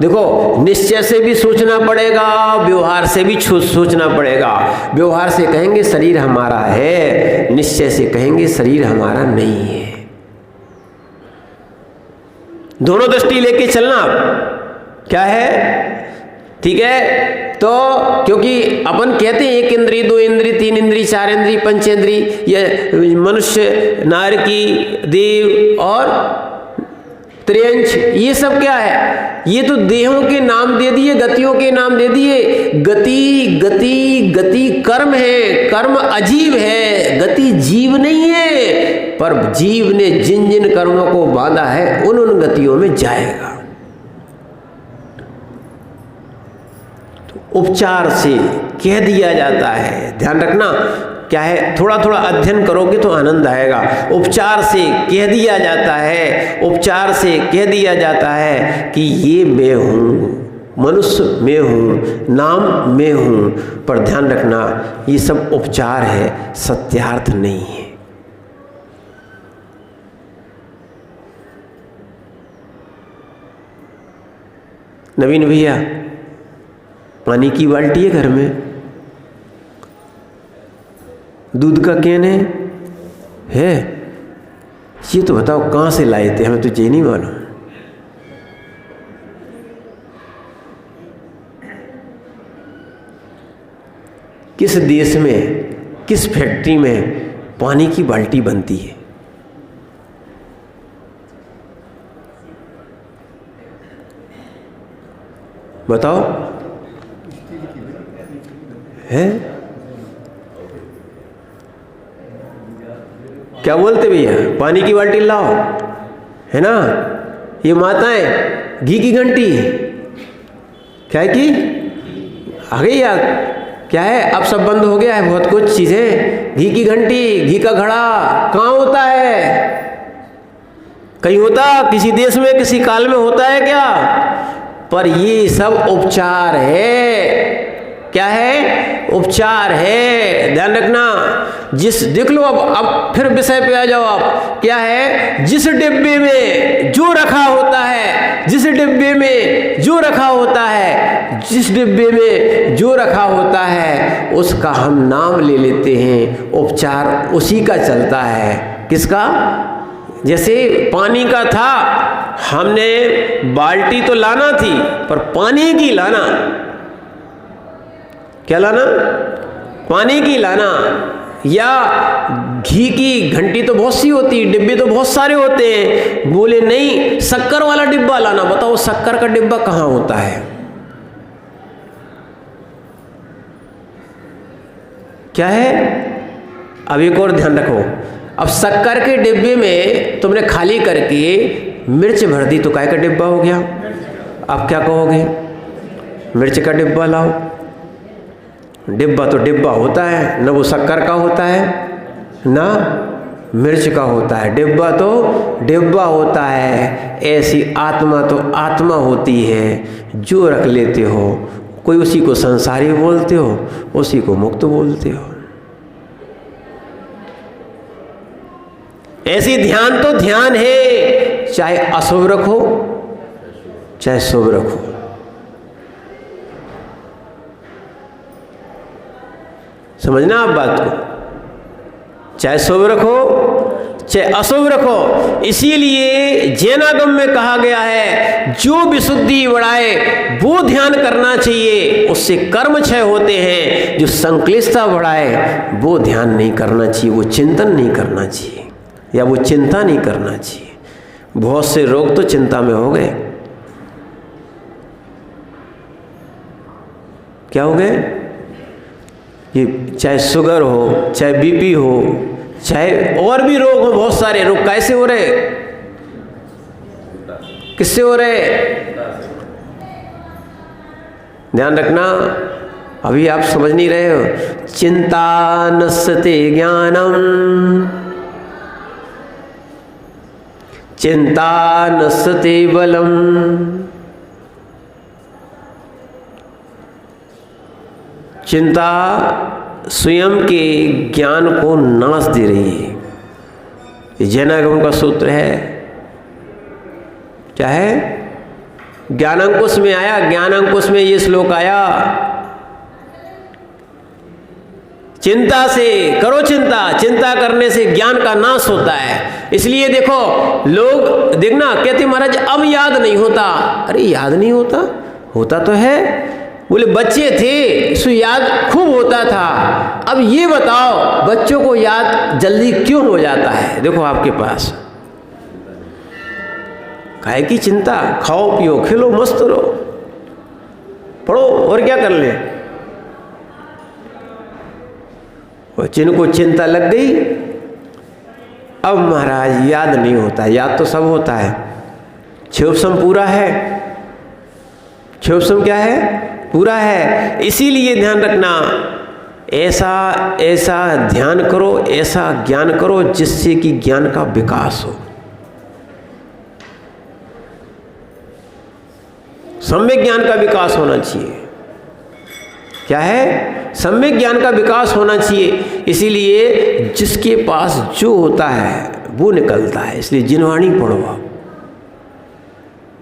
देखो, निश्चय से भी सोचना पड़ेगा, व्यवहार से भी सोचना पड़ेगा। व्यवहार से कहेंगे शरीर हमारा है, निश्चय से कहेंगे शरीर हमारा नहीं है। दोनों दृष्टि लेके चलना। क्या है? ठीक है, तो क्योंकि अपन कहते हैं एक इंद्री, दो इंद्री, तीन इंद्री, चार इंद्री, पंचेंद्री, ये मनुष्य, नारकी, देव और त्रियंश, ये सब क्या है? ये तो देहों के नाम दे दिए, गतियों के नाम दे दिए। गति गति गति कर्म है, कर्म अजीव है, गति जीव नहीं है। पर जीव ने जिन जिन कर्मों को बांधा है, उन उन गतियों में जाएगा। उपचार से कह दिया जाता है, ध्यान रखना, क्या है, थोड़ा थोड़ा अध्ययन करोगे तो आनंद आएगा। उपचार से कह दिया जाता है, उपचार से कह दिया जाता है कि ये मैं हूँ, मनुष्य मैं हूँ, नाम मैं हूँ। पर ध्यान रखना, ये सब उपचार है, सत्यार्थ नहीं है। नवीन भैया, पानी की बाल्टी है घर में, दूध का कैन है, ये तो बताओ कहाँ से लाए थे, हमें तो ये नहीं मालूम। किस देश में, किस फैक्ट्री में पानी की बाल्टी बनती है? बताओ। है क्या बोलते भैया? पानी की बाल्टी लाओ, है ना? ये माताएं घी की घंटी, क्या है कि आ गई याद? क्या है? अब सब बंद हो गया है बहुत कुछ चीजें। घी की घंटी, घी का घड़ा कहाँ होता है? कहीं होता? किसी देश में किसी काल में होता है क्या? पर ये सब उपचार है। क्या है? उपचार है, ध्यान रखना। जिस देख लो, अब फिर विषय पे आ जाओ आप। क्या है? जिस डिब्बे में जो रखा होता है, जिस डिब्बे में जो रखा होता है, जिस डिब्बे में जो रखा होता है, उसका हम नाम ले लेते हैं, उपचार उसी का चलता है। किसका? जैसे पानी का था, हमने बाल्टी तो लाना थी, पर पानी की लाना। क्या लाना? पानी की लाना। या घी की घंटी तो बहुत सी होती है, डिब्बे तो बहुत सारे होते हैं। बोले नहीं, शक्कर वाला डिब्बा लाना। बताओ शक्कर का डिब्बा कहाँ होता है? क्या है? अब एक और ध्यान रखो। अब शक्कर के डिब्बे में तुमने खाली करके मिर्च भर दी तो काय का डिब्बा हो गया? आप क्या कहोगे? मिर्च का डिब्बा लाओ। डिब्बा तो डिब्बा होता है, न वो शक्कर का होता है ना मिर्च का होता है। डिब्बा तो डिब्बा होता है। ऐसी आत्मा तो आत्मा होती है, जो रख लेते हो। कोई उसी को संसारी बोलते हो, उसी को मुक्त बोलते हो। ऐसी ध्यान तो ध्यान है, चाहे अशुभ रखो चाहे शुभ रखो। समझना आप बात को। चाहे शुभ रखो चाहे अशुभ रखो। इसीलिए जैनागम में कहा गया है, जो विशुद्धि बढ़ाए वो ध्यान करना चाहिए, उससे कर्म क्षय होते हैं। जो संक्लिष्टता बढ़ाए वो ध्यान नहीं करना चाहिए, वो चिंतन नहीं करना चाहिए, या वो चिंता नहीं करना चाहिए। बहुत से रोग तो चिंता में हो गए। क्या हो गए? ये चाहे शुगर हो, चाहे बीपी हो, चाहे और भी रोग हो, बहुत सारे रोग कैसे हो रहे? किससे हो रहे? ध्यान रखना, अभी आप समझ नहीं रहे हो। चिंता नश्यते ज्ञानम, चिंता नश्यते बलम। चिंता स्वयं के ज्ञान को नाश दे रही है। ये जैनागम का सूत्र है। क्या है? ज्ञानांकुश में आया, ज्ञानांकुश में ये श्लोक आया। चिंता से करो चिंता, चिंता करने से ज्ञान का नाश होता है। इसलिए देखो, लोग देखना कहते महाराज अब याद नहीं होता। अरे याद नहीं होता? होता तो है। बोले बच्चे थे सो याद खूब होता था। अब ये बताओ बच्चों को याद जल्दी क्यों हो जाता है? देखो आपके पास काहे की चिंता? खाओ पियो खेलो मस्त रहो, पढ़ो और क्या कर ले। और जिनको चिंता लग गई, अब महाराज याद नहीं होता। याद तो सब होता है। क्षोभसम पूरा है। क्षोभसम क्या है? पूरा है। इसीलिए ध्यान रखना, ऐसा ऐसा ध्यान करो, ऐसा ज्ञान करो जिससे कि ज्ञान का विकास हो। सम्यक ज्ञान का विकास होना चाहिए। क्या है? सम्यक ज्ञान का विकास होना चाहिए। इसीलिए जिसके पास जो होता है वो निकलता है। इसलिए जिनवाणी पढ़ो आप।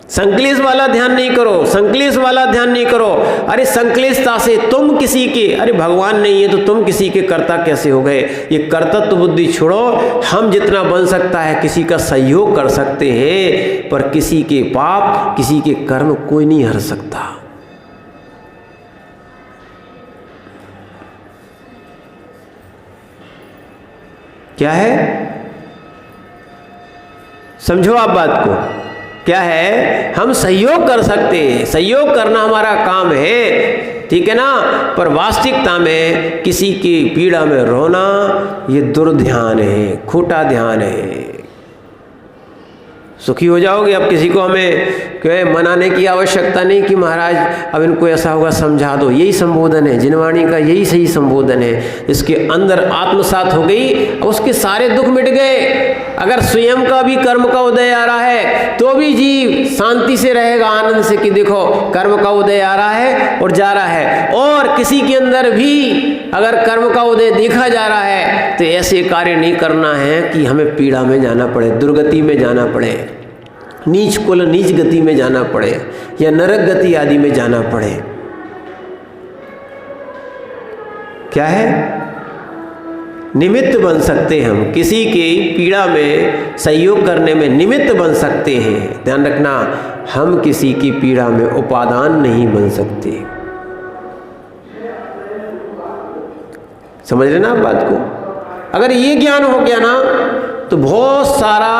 संक्लेश वाला ध्यान नहीं करो, संक्लेश वाला ध्यान नहीं करो। अरे संक्लेशता से तुम किसी के, अरे भगवान नहीं है तो तुम किसी के कर्ता कैसे हो गए? ये कर्तत्व बुद्धि छोड़ो। हम जितना बन सकता है किसी का सहयोग कर सकते हैं, पर किसी के पाप, किसी के कर्म कोई नहीं हर सकता। क्या है? समझो आप बात को। क्या है? हम सहयोग कर सकते हैं, सहयोग करना हमारा काम है, ठीक है ना। पर वास्तविकता में किसी की पीड़ा में रोना ये दुर्ध्यान है, खोटा ध्यान है। सुखी हो जाओगे। अब किसी को हमें मनाने की आवश्यकता नहीं कि महाराज अब इनको ऐसा होगा, समझा दो। यही संबोधन है जिनवाणी का, यही सही संबोधन है। इसके अंदर आत्मसात हो गई, उसके सारे दुख मिट गए। अगर स्वयं का भी कर्म का उदय आ रहा है तो भी जीव शांति से रहेगा, आनंद से, कि देखो कर्म का उदय आ रहा है और जा रहा है। और किसी के अंदर भी अगर कर्म का उदय देखा जा रहा है तो ऐसे कार्य नहीं करना है कि हमें पीड़ा में जाना पड़े, दुर्गति में जाना पड़े, नीच कुल नीच गति में जाना पड़े, या नरक गति आदि में जाना पड़े। क्या है? निमित्त बन सकते हैं हम, किसी की पीड़ा में सहयोग करने में निमित्त बन सकते हैं। ध्यान रखना, हम किसी की पीड़ा में उपादान नहीं बन सकते। समझ रहे ना आप बात को? अगर ये ज्ञान हो गया ना तो बहुत सारा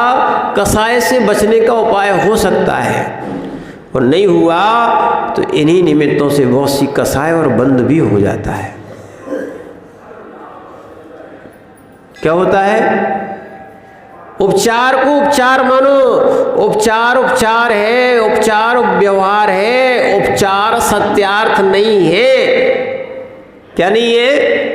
कसाय से बचने का उपाय हो सकता है, और नहीं हुआ तो इन्हीं निमित्तों से बहुत सी कसाय और बंद भी हो जाता है। क्या होता है? उपचार को उपचार मानो। उपचार उपचार है, उपचार व्यवहार है, उपचार सत्यार्थ नहीं है। क्या नहीं है?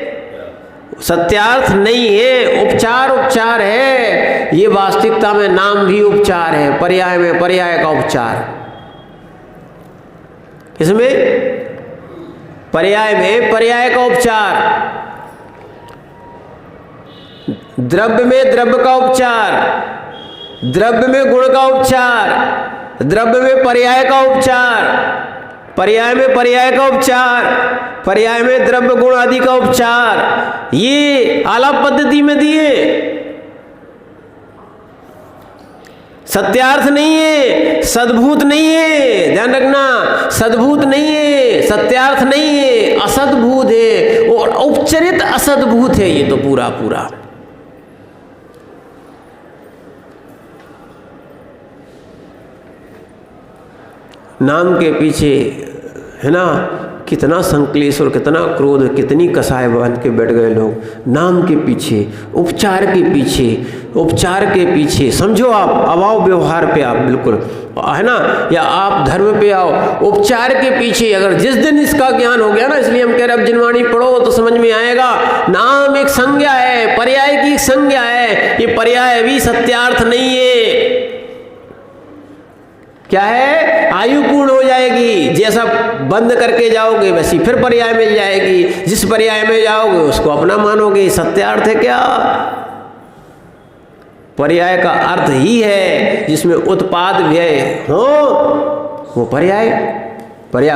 सत्यार्थ नहीं है। उपचार उपचार है। ये वास्तविकता में नाम भी उपचार है, पर्याय में पर्याय का उपचार। इसमें पर्याय में पर्याय का उपचार, द्रव्य में द्रव्य का उपचार, द्रव्य में गुण का उपचार, द्रव्य में पर्याय का उपचार, पर्याय में पर्याय का उपचार, पर्याय में द्रव्य गुण आदि का उपचार। ये आलाप पद्धति में दिए। सत्यार्थ नहीं है, सद्भूत नहीं है। ध्यान रखना, सद्भूत नहीं है, सत्यार्थ नहीं है, असद्भूत है, और उपचरित असद्भूत है ये तो पूरा पूरा। नाम के पीछे है ना कितना संक्लेश और कितना क्रोध, कितनी कसाय बन के बैठ गए लोग नाम के पीछे, उपचार के पीछे, उपचार के पीछे। समझो आप, अब आओ व्यवहार पे, आप बिल्कुल है ना, या आप धर्म पे आओ। उपचार के पीछे अगर जिस दिन इसका ज्ञान हो गया ना, इसलिए हम कह रहे अब जिनवाणी पढ़ो तो समझ में आएगा। नाम एक संज्ञा है, पर्याय की एक संज्ञा है। ये पर्याय भी सत्यार्थ नहीं है। क्या है? आयु पूर्ण हो जाएगी, जैसा बंद करके जाओगे वैसी फिर पर्याय मिल जाएगी। जिस पर्याय में जाओगे उसको अपना मानोगे। सत्यार्थ है क्या? पर्याय का अर्थ ही है जिसमें उत्पाद व्यय हो, वो पर्याय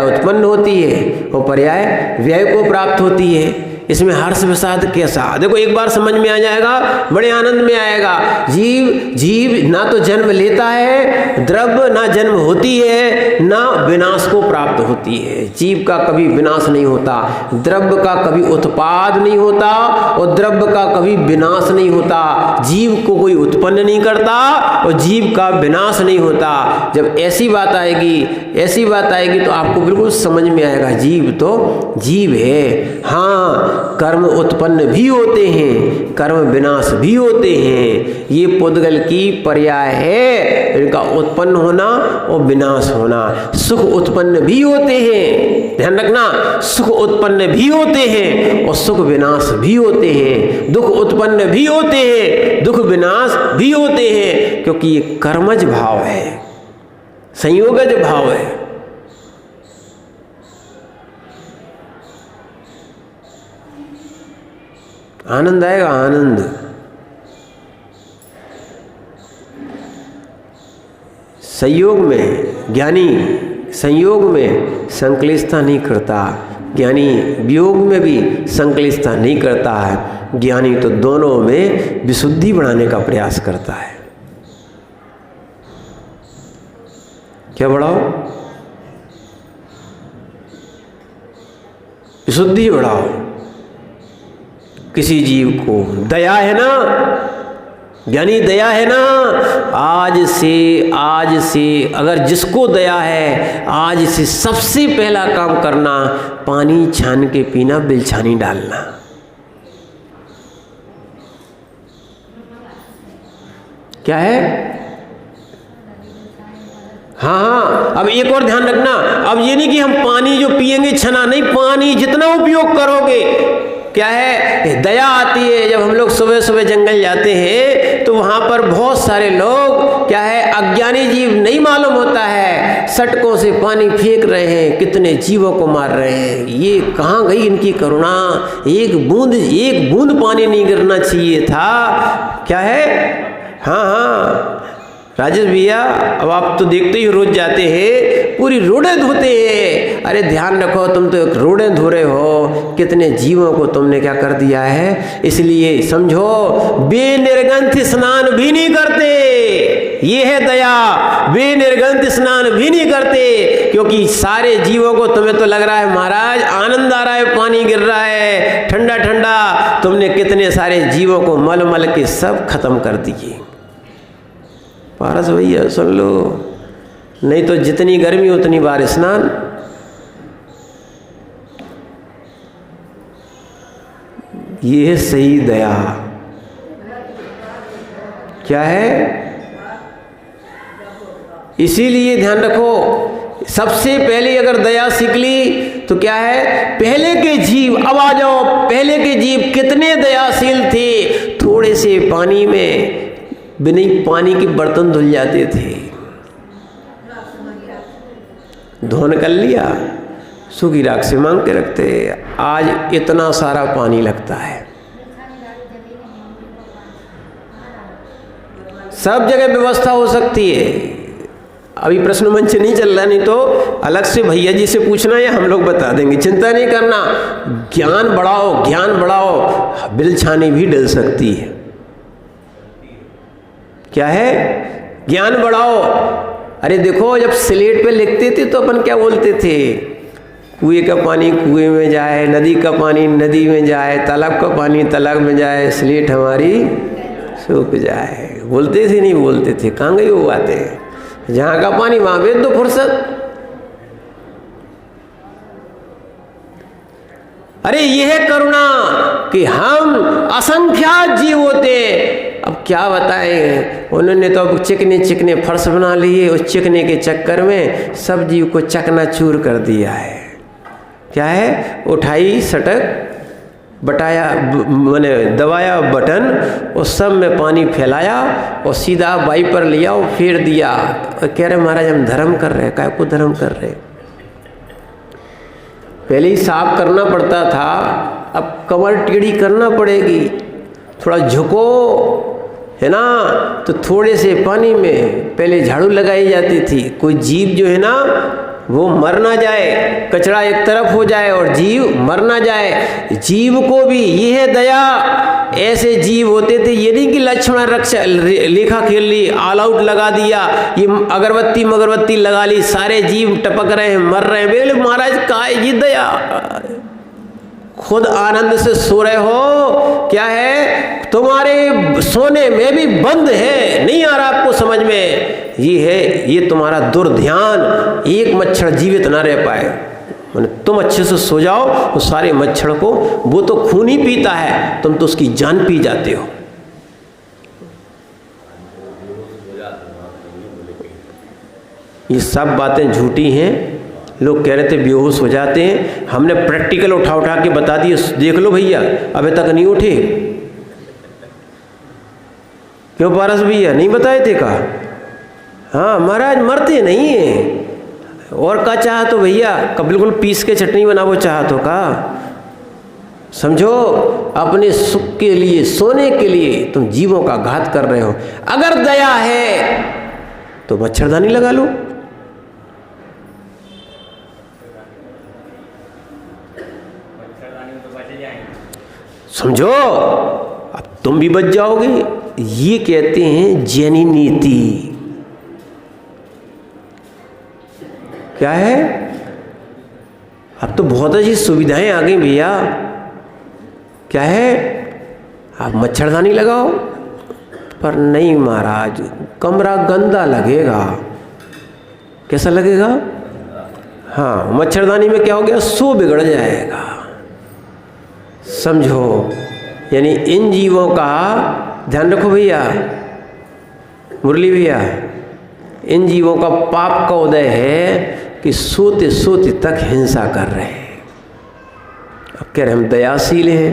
उत्पन्न होती है, वो पर्याय व्यय को प्राप्त होती है। इसमें हर्ष विषाद कैसा? देखो एक बार समझ में आ जाएगा, बड़े आनंद में आएगा। जीव ना तो जन्म लेता है, द्रव्य ना जन्म होती है, ना विनाश को प्राप्त होती है। जीव का कभी विनाश नहीं होता, द्रव्य का कभी उत्पाद नहीं होता, और द्रव्य का कभी विनाश नहीं होता। जीव को कोई उत्पन्न नहीं करता और जीव का विनाश नहीं होता। जब ऐसी बात आएगी तो आपको बिल्कुल समझ में आएगा, जीव तो जीव है। हाँ, कर्म उत्पन्न भी होते हैं, कर्म विनाश भी होते हैं। ये पुद्गल की पर्याय है, इनका उत्पन्न होना और विनाश होना। सुख उत्पन्न भी होते हैं, ध्यान रखना, सुख उत्पन्न भी होते हैं और सुख विनाश भी होते हैं। दुख उत्पन्न भी होते हैं, दुख विनाश भी होते हैं, क्योंकि ये कर्मज भाव है, संयोगज भाव है। आनंद आएगा, आनंद। संयोग में ज्ञानी संयोग में संक्लिष्टता नहीं करता, ज्ञानी वियोग में भी संक्लिष्टता नहीं करता है। ज्ञानी तो दोनों में विशुद्धि बढ़ाने का प्रयास करता है। क्या बढ़ाओ? विशुद्धि बढ़ाओ। किसी जीव को दया है ना, ज्ञानी दया है ना, आज से अगर जिसको दया है, आज से सबसे पहला काम करना पानी छान के पीना, बिलछानी डालना। क्या है? हाँ, अब एक और ध्यान रखना, अब ये नहीं कि हम पानी जो पिएंगे छना नहीं, पानी जितना उपयोग करोगे, क्या है, दया आती है। जब हम लोग सुबह सुबह जंगल जाते हैं तो वहाँ पर बहुत सारे लोग, क्या है, अज्ञानी जीव नहीं मालूम होता है, सटकों से पानी फेंक रहे हैं, कितने जीवों को मार रहे हैं। ये कहाँ गई इनकी करुणा? एक बूंद पानी नहीं गिरना चाहिए था। क्या है? हाँ, राजेश भैया, अब आप तो देखते ही रोज जाते हैं, पूरी रोडें धोते हैं। अरे ध्यान रखो, तुम तो एक रोडें धो रहे हो, कितने जीवों को तुमने क्या कर दिया है। इसलिए समझो, बेनिर्गंथ स्नान भी नहीं करते, ये है दया। बेनिर्गंथ स्नान भी नहीं करते, क्योंकि सारे जीवों को, तुम्हें तो लग रहा है महाराज आनंद आ रहा है, पानी गिर रहा है ठंडा ठंडा, तुमने कितने सारे जीवों को मल मल के सब खत्म कर दिए। पारस भैया सुन लो, नहीं तो जितनी गर्मी उतनी बार स्नान। ये है सही दया। क्या है? इसीलिए ध्यान रखो, सबसे पहले अगर दया सीख ली तो क्या है, पहले के जीव, अब आ जाओ, पहले के जीव कितने दयाशील थे। थोड़े से पानी में बिना पानी के बर्तन धुल जाते थे, धोन कर लिया, सूखी राख से मांग के रखते। आज इतना सारा पानी लगता है, सब जगह व्यवस्था हो सकती है। अभी प्रश्न मंच नहीं चल रहा, नहीं तो अलग से भैया जी से पूछना या हम लोग बता देंगे, चिंता नहीं करना। ज्ञान बढ़ाओ, ज्ञान बढ़ाओ, बिलछानी भी डल सकती है। क्या है? ज्ञान बढ़ाओ। अरे देखो, जब स्लेट पे लिखते थे तो अपन क्या बोलते थे, कुएं का पानी कुएं में जाए, नदी का पानी नदी में जाए, तालाब का पानी तालाब में जाए, स्लेट हमारी सूख जाए। बोलते थे नहीं बोलते थे? कहाँ गई वो बातें? जहाँ का पानी वहाँ भेज दो फुर्सत। अरे यह है करुणा कि हम असंख्यात जीव होते। अब क्या बताएं, उन्होंने तो अब चिकने चिकने फर्श बना लिए, उस चिकने के चक्कर में सब जीव को चकनाचूर कर दिया है। क्या है? उठाई सटक, बटाया मैंने दबाया बटन, और सब में पानी फैलाया और सीधा वाइपर लिया और फेर दिया। और कह रहे महाराज हम धर्म कर रहे हैं। काय को धर्म कर रहे? पहले ही साफ करना पड़ता था, अब कमर टेढ़ी करना पड़ेगी। थोड़ा झुको, है ना, तो थोड़े से पानी में पहले झाड़ू लगाई जाती थी। कोई जीव जो है ना वो मर ना जाए, कचरा एक तरफ हो जाए और जीव मर ना जाए। जीव को भी ये है दया। ऐसे जीव होते थे, ये नहीं कि लक्ष्मण रक्षा लेखा खेल ली, ऑल आउट लगा दिया, ये अगरबत्ती मगरबत्ती लगा ली, सारे जीव टपक रहे हैं, मर रहे हैं। बोले महाराज का ये दया, खुद आनंद से सो रहे हो। क्या है? तुम्हारे सोने में भी बंद है, नहीं आ रहा आपको समझ में। ये है, ये तुम्हारा दुर्ध्यान, एक मच्छर जीवित ना रह पाए। मैंने तुम अच्छे से सो जाओ तो सारे मच्छर को, वो तो खून ही पीता है, तुम तो उसकी जान पी जाते हो। ये सब बातें झूठी हैं। लोग कह रहे थे बेहोश हो जाते हैं, हमने प्रैक्टिकल उठा उठा के बता दिए। देख लो भैया, अभी तक नहीं उठे। क्यों पारस भैया नहीं बताए थे? कहा हाँ महाराज मरते नहीं है। और का चाह तो भैया कब बिल्कुल पीस के चटनी बनाओ, चाह तो का समझो, अपने सुख के लिए, सोने के लिए तुम जीवों का घात कर रहे हो। अगर दया है तो मच्छरदानी लगा लो। समझो, अब तुम भी बच जाओगे। ये कहते हैं जैनी नीति। क्या है? अब तो बहुत अच्छी सुविधाएं आ गई भैया। क्या है? आप मच्छरदानी लगाओ। पर नहीं महाराज, कमरा गंदा लगेगा। कैसा लगेगा? हाँ, मच्छरदानी में क्या हो गया, सो बिगड़ जाएगा। समझो, यानी इन जीवों का ध्यान रखो भैया, मुरली भैया, इन जीवों का पाप का उदय है कि सोते सोते तक हिंसा कर रहे हैं। अब कह रहे हम दयाशील हैं।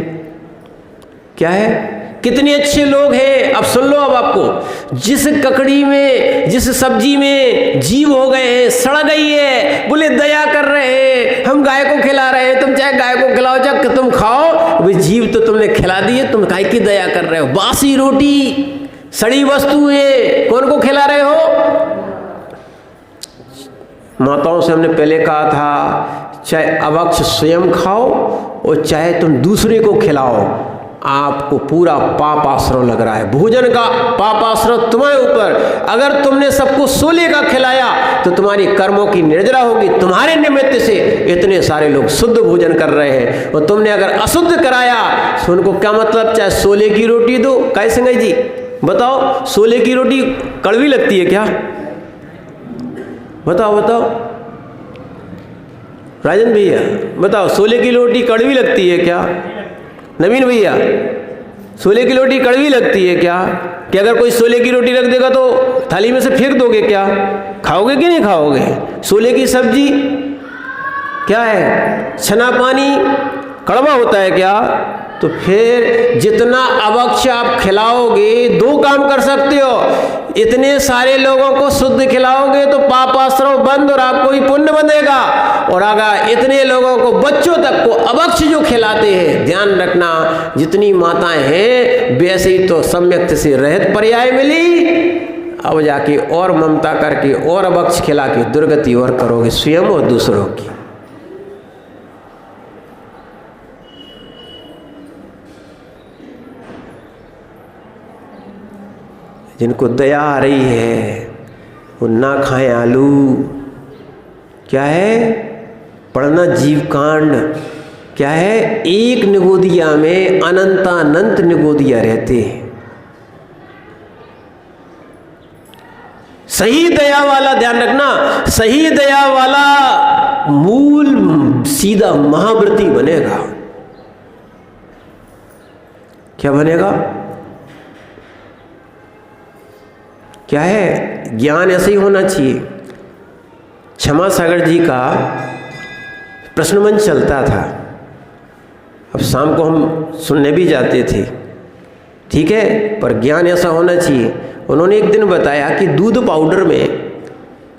क्या है? कितने अच्छे लोग हैं। अब सुन लो, अब आपको जिस ककड़ी में, जिस सब्जी में जीव हो गए हैं, सड़ गई है, बोले दया कर रहे हैं, हम गाय को खिला रहे हैं, तुम चाहे गाय को खिलाओ चाहे तुम खाओ, वे जीव तो तुमने खिला दिए, तुम गाय की दया कर रहे हो। बासी रोटी, सड़ी वस्तुएं कौन को खिला रहे हो? माताओं से हमने पहले कहा था, चाहे अवक्ष स्वयं खाओ और चाहे तुम दूसरे को खिलाओ, आपको पूरा पाप आश्रय लग रहा है। भोजन का पाप आश्रय तुम्हारे ऊपर। अगर तुमने सबको सोले का खिलाया तो तुम्हारी कर्मों की निर्जरा होगी। तुम्हारे निमित्त से इतने सारे लोग शुद्ध भोजन कर रहे हैं, और तुमने अगर अशुद्ध कराया तो उनको क्या मतलब? चाहे सोले की रोटी दो। कैसे संजय जी बताओ, सोले की रोटी कड़वी लगती है क्या? बताओ बताओ राजन भैया, बताओ, सोले की रोटी कड़वी लगती है क्या? नवीन भैया, सोले की रोटी कड़वी लगती है क्या? कि अगर कोई सोले की रोटी रख देगा तो थाली में से फेंक दोगे क्या? खाओगे कि नहीं खाओगे? सोले की सब्जी क्या है? छना पानी कड़वा होता है क्या? तो फिर जितना अवक्ष आप खिलाओगे, दो काम कर सकते हो। इतने सारे लोगों को शुद्ध खिलाओगे तो पाप आश्रय बंद और आपको ही पुण्य बनेगा। और अगर इतने लोगों को, बच्चों तक को अवक्ष जो खिलाते हैं, ध्यान रखना, जितनी माताएं हैं वैसे ही तो सम्यक से रहित पर्याय मिली। अब जाके और ममता करके और अवक्ष खिला के दुर्गति और करोगे स्वयं और दूसरों की। जिनको दया आ रही है वो ना खाएं आलू। क्या है? पढ़ना जीवकांड। क्या है? एक निगोदिया में अनंतानंत निगोदिया रहते हैं। सही दया वाला, ध्यान रखना, सही दया वाला मूल सीधा महाव्रती बनेगा। क्या बनेगा? क्या है? ज्ञान ऐसे ही होना चाहिए। क्षमा सागर जी का प्रश्न मंच चलता था, अब शाम को हम सुनने भी जाते थे, ठीक है, पर ज्ञान ऐसा होना चाहिए। उन्होंने एक दिन बताया कि दूध पाउडर में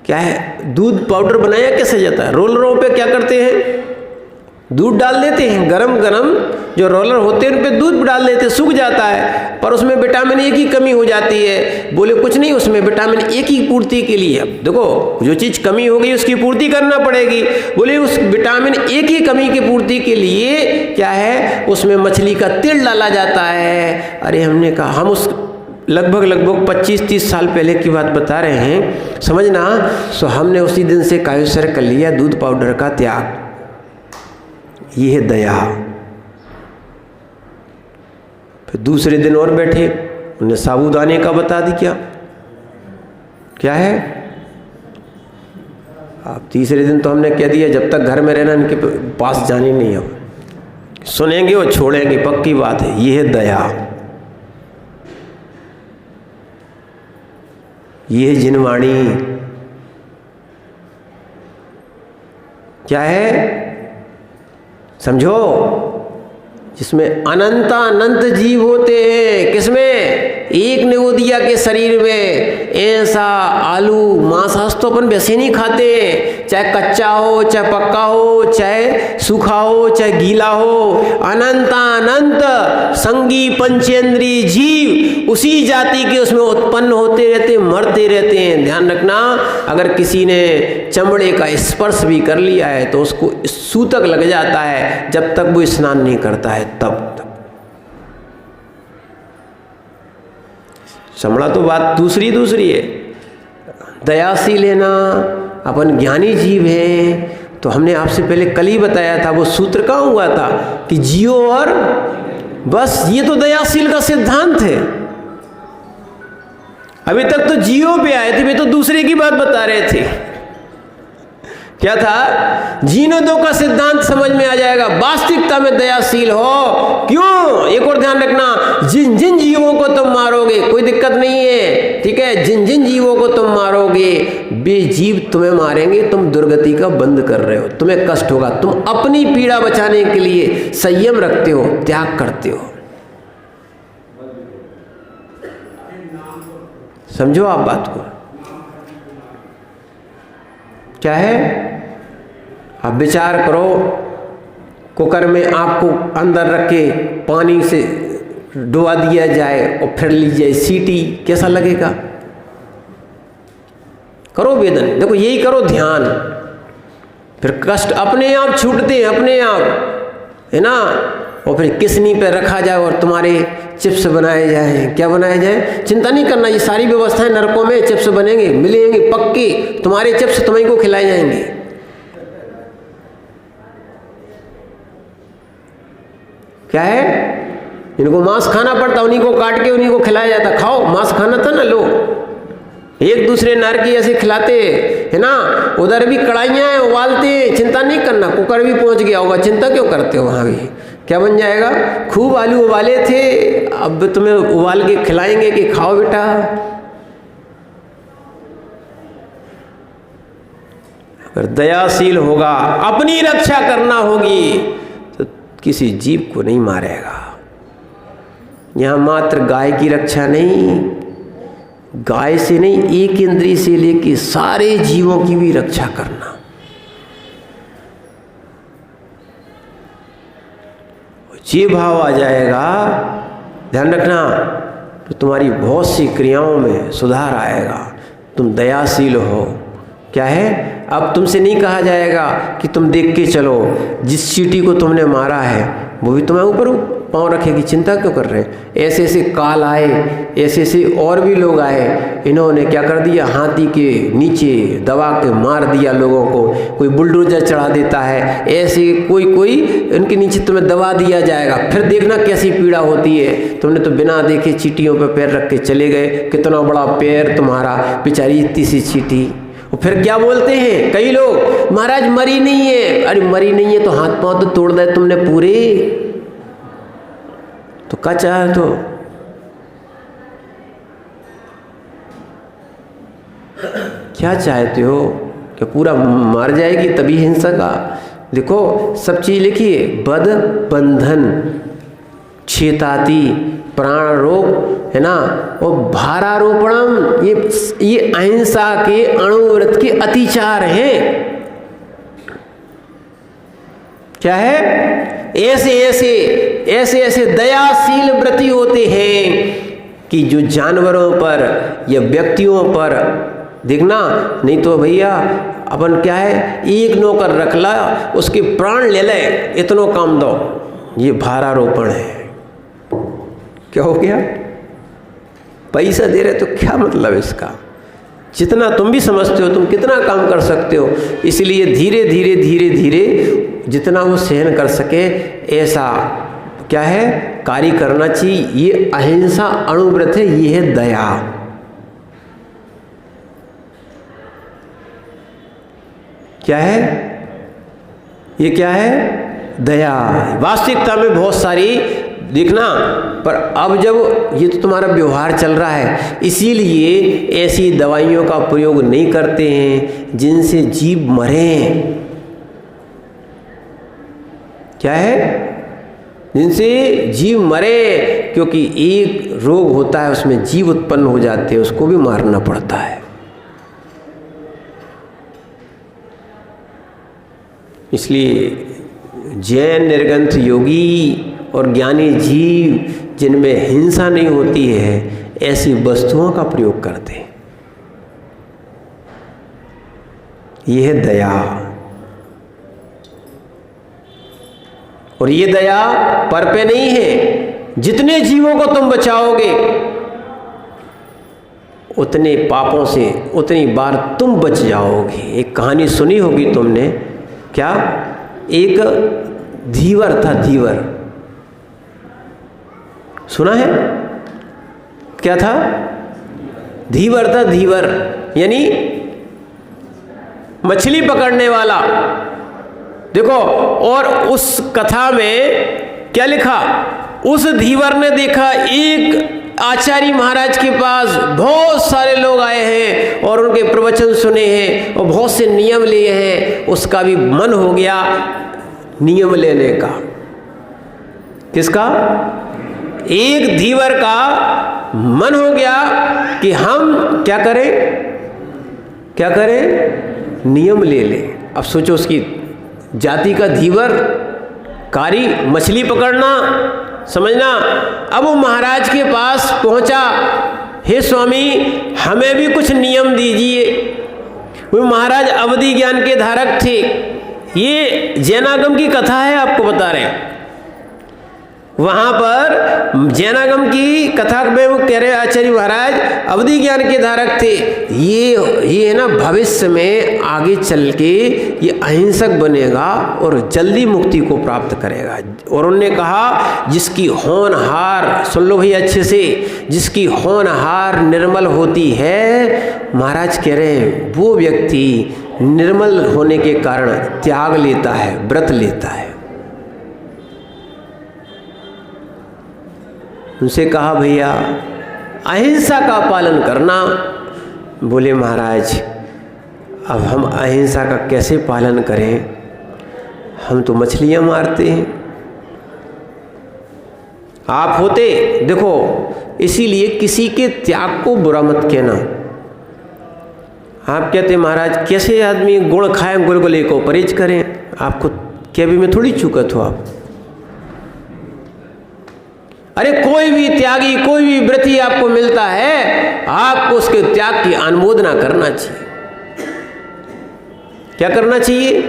क्या है, दूध पाउडर बनाया कैसे जाता है? रोलरों पे क्या करते हैं? दूध डाल देते हैं, गरम गरम जो रोलर होते हैं उन पे दूध डाल देते हैं, सूख जाता है, पर उसमें विटामिन ए की कमी हो जाती है। बोले कुछ नहीं, उसमें विटामिन ए की पूर्ति के लिए, अब देखो जो चीज़ कमी हो गई उसकी पूर्ति करना पड़ेगी। बोले उस विटामिन ए की कमी की पूर्ति के लिए क्या है, उसमें मछली का तेल डाला जाता है। अरे हमने कहा, हम उस लगभग 25-30 साल पहले की बात बता रहे हैं, समझना। सो हमने उसी दिन से कायोसर कर लिया दूध पाउडर का त्याग। ये है दया। फिर दूसरे दिन और बैठे, उन्हें साबूदाने का बता दी। क्या है? अब तीसरे दिन तो हमने कह दिया जब तक घर में रहना इनके पास जाने नहीं, अब सुनेंगे और छोड़ेंगे, पक्की बात है। ये है दया, ये है जिनवाणी। क्या है? समझो, जिसमें अनंतानंत जीव होते हैं। किसमें? एक निगोदिया के शरीर में। ऐसा आलू मांस तो अपन वैसे नहीं खाते, चाहे कच्चा हो, चाहे पक्का हो, चाहे सूखा हो, चाहे गीला हो। अनंतानंत संगी पंचेंद्रीय जीव उसी जाति के उसमें उत्पन्न होते रहते, मरते रहते हैं। ध्यान रखना, अगर किसी ने चमड़े का स्पर्श भी कर लिया है तो उसको सूतक लग जाता है जब तक वो स्नान नहीं करता है तब। चमड़ा तो बात दूसरी है। दयाशील है ना, अपन ज्ञानी जीव हैं। तो हमने आपसे पहले कल ही बताया था, वो सूत्र कहाँ हुआ था कि जियो और बस। ये तो दयाशील का सिद्धांत है। अभी तक तो जियो पे आए थे, वे तो दूसरे की बात बता रहे थे। क्या था? जीने दो का सिद्धांत समझ में आ जाएगा। वास्तविकता में दयाशील हो। क्यों? एक और ध्यान रखना, जिन जिन जीवों को तुम मारोगे, कोई दिक्कत नहीं है, ठीक है, जिन जिन जीवों को तुम मारोगे वे जीव तुम्हें मारेंगे। तुम दुर्गति का बंद कर रहे हो, तुम्हें कष्ट होगा। तुम अपनी पीड़ा बचाने के लिए संयम रखते हो, त्याग करते हो। समझो आप बात को। क्या है? अब विचार करो, कुकर में आपको अंदर रख के पानी से डुबा दिया जाए और फिर ली जाए सीटी, कैसा लगेगा? करो वेदन, देखो यही करो ध्यान, फिर कष्ट अपने आप छूटते हैं, अपने आप, है ना। और फिर किसनी पे रखा जाए और तुम्हारे चिप्स बनाए जाए। क्या बनाए जाए? चिंता नहीं करना, ये सारी व्यवस्थाएं नरकों में चिप्स बनेंगे, मिलेंगे पक्के। तुम्हारे चिप्स तुम्हीं को खिलाए जाएंगे। क्या है? इनको मांस खाना पड़ता, उन्हीं को काट के उन्हीं को खिलाया जाता। खाओ, मांस खाना था ना, लो। एक दूसरे नर की ऐसे खिलाते, है ना। उधर भी कढ़ाइयाँ हैं, उबालते, चिंता नहीं करना। कुकर भी पहुंच गया होगा, चिंता क्यों करते हो? वहाँ भी क्या बन जाएगा? खूब आलू उबाले थे, अब तुम्हें उबाल के खिलाएंगे कि खाओ बेटा। अगर दयाशील होगा, अपनी रक्षा करना होगी तो किसी जीव को नहीं मारेगा। यहाँ मात्र गाय की रक्षा नहीं, गाय से नहीं, एक इंद्रिय से लेके सारे जीवों की भी रक्षा करना। ये भाव आ जाएगा, ध्यान रखना, तो तुम्हारी बहुत सी क्रियाओं में सुधार आएगा। तुम दयाशील हो। क्या है? अब तुमसे नहीं कहा जाएगा कि तुम देख के चलो, जिस चींटी को तुमने मारा है वो भी तुम्हें ऊपर पाँव रखेगी, चिंता क्यों कर रहे हैं? ऐसे ऐसे काल आए, ऐसे ऐसे और भी लोग आए, इन्होंने क्या कर दिया? हाथी के नीचे दबा के मार दिया लोगों को। कोई बुलडोजर चढ़ा देता है, ऐसे कोई इनके नीचे तुम्हें दबा दिया जाएगा। फिर देखना कैसी पीड़ा होती है। तुमने तो बिना देखे चींटियों पर पैर रख के चले गए, कितना बड़ा पैर तुम्हारा, बेचारी इतनी सी चींटी। फिर क्या बोलते हैं कई लोग? महाराज मरी नहीं है। अरे मरी नहीं है तो हाथ पांव तो तोड़ दे तुमने पूरे, तो क्या चाहे? तो क्या चाहते हो कि पूरा मार जाएगी तभी हिंसा का? देखो सब चीज लिखिए, बद बंधन छेताती प्राण रोग, है ना, और भारारोपणम, ये अहिंसा के अणुव्रत के अतिचार हैं। क्या है? ऐसे दयाशील व्रती होते हैं कि जो जानवरों पर या व्यक्तियों पर, देखना, नहीं तो भैया अपन क्या है, एक नौकर रख ला, उसके प्राण ले ले, इतनो काम दो। ये भारारोपण है। क्या हो गया? पैसा दे रहे तो क्या मतलब इसका? जितना तुम भी समझते हो तुम कितना काम कर सकते हो, इसलिए धीरे धीरे जितना वो सहन कर सके ऐसा क्या है कार्य करना चाहिए। ये अहिंसा अणुव्रत है, ये है दया। क्या है? ये क्या है? दया। वास्तविकता में बहुत सारी, देखना, पर अब जब ये तो तुम्हारा व्यवहार चल रहा है, इसीलिए ऐसी दवाइयों का प्रयोग नहीं करते हैं जिनसे जीव मरे। क्या है? जिनसे जीव मरे, क्योंकि एक रोग होता है उसमें जीव उत्पन्न हो जाते हैं, उसको भी मारना पड़ता है। इसलिए जैन निर्ग्रंथ योगी और ज्ञानी जीव जिनमें हिंसा नहीं होती है ऐसी वस्तुओं का प्रयोग करते हैं। यह है दया। और ये दया पर पे नहीं है। जितने जीवों को तुम बचाओगे उतने पापों से उतनी बार तुम बच जाओगे। एक कहानी सुनी होगी तुमने, क्या? एक धीवर था, धीवर सुना है? क्या था? धीवर था, धीवर यानी मछली पकड़ने वाला। देखो, और उस कथा में क्या लिखा? उस धीवर ने देखा एक आचार्य महाराज के पास बहुत सारे लोग आए हैं और उनके प्रवचन सुने हैं और बहुत से नियम लिए हैं। उसका भी मन हो गया नियम लेने का। किसका? एक धीवर का मन हो गया कि हम क्या करें, क्या करें? नियम ले लें। अब सोचो, उसकी जाति का धीवर, कारी, मछली पकड़ना, समझना। अब वो महाराज के पास पहुंचा, हे स्वामी हमें भी कुछ नियम दीजिए। वो महाराज अवधि ज्ञान के धारक थे। ये जैनागम की कथा है, आपको बता रहे हैं। वहाँ पर जैनागम की कथा में वो कह रहे आचार्य महाराज अवधि ज्ञान के धारक थे। ये है ना, भविष्य में आगे चल के ये अहिंसक बनेगा और जल्दी मुक्ति को प्राप्त करेगा। और उन्होंने कहा जिसकी होनहार, सुन लो भाई अच्छे से, जिसकी होनहार निर्मल होती है, महाराज कह रहे हैं वो व्यक्ति निर्मल होने के कारण त्याग लेता है, व्रत लेता है। उनसे कहा भैया अहिंसा का पालन करना। बोले महाराज अब हम अहिंसा का कैसे पालन करें, हम तो मछलियां मारते हैं। आप होते, देखो इसीलिए किसी के त्याग को बुरा मत कहना। आप कहते महाराज कैसे आदमी गुड़ खाए, गुलगुले को परहेज करें। आपको क्या भी मैं थोड़ी चूकत हो आप। अरे कोई भी त्यागी, कोई भी व्रती आपको मिलता है, आपको उसके त्याग की अनुमोदना करना चाहिए। क्या करना चाहिए?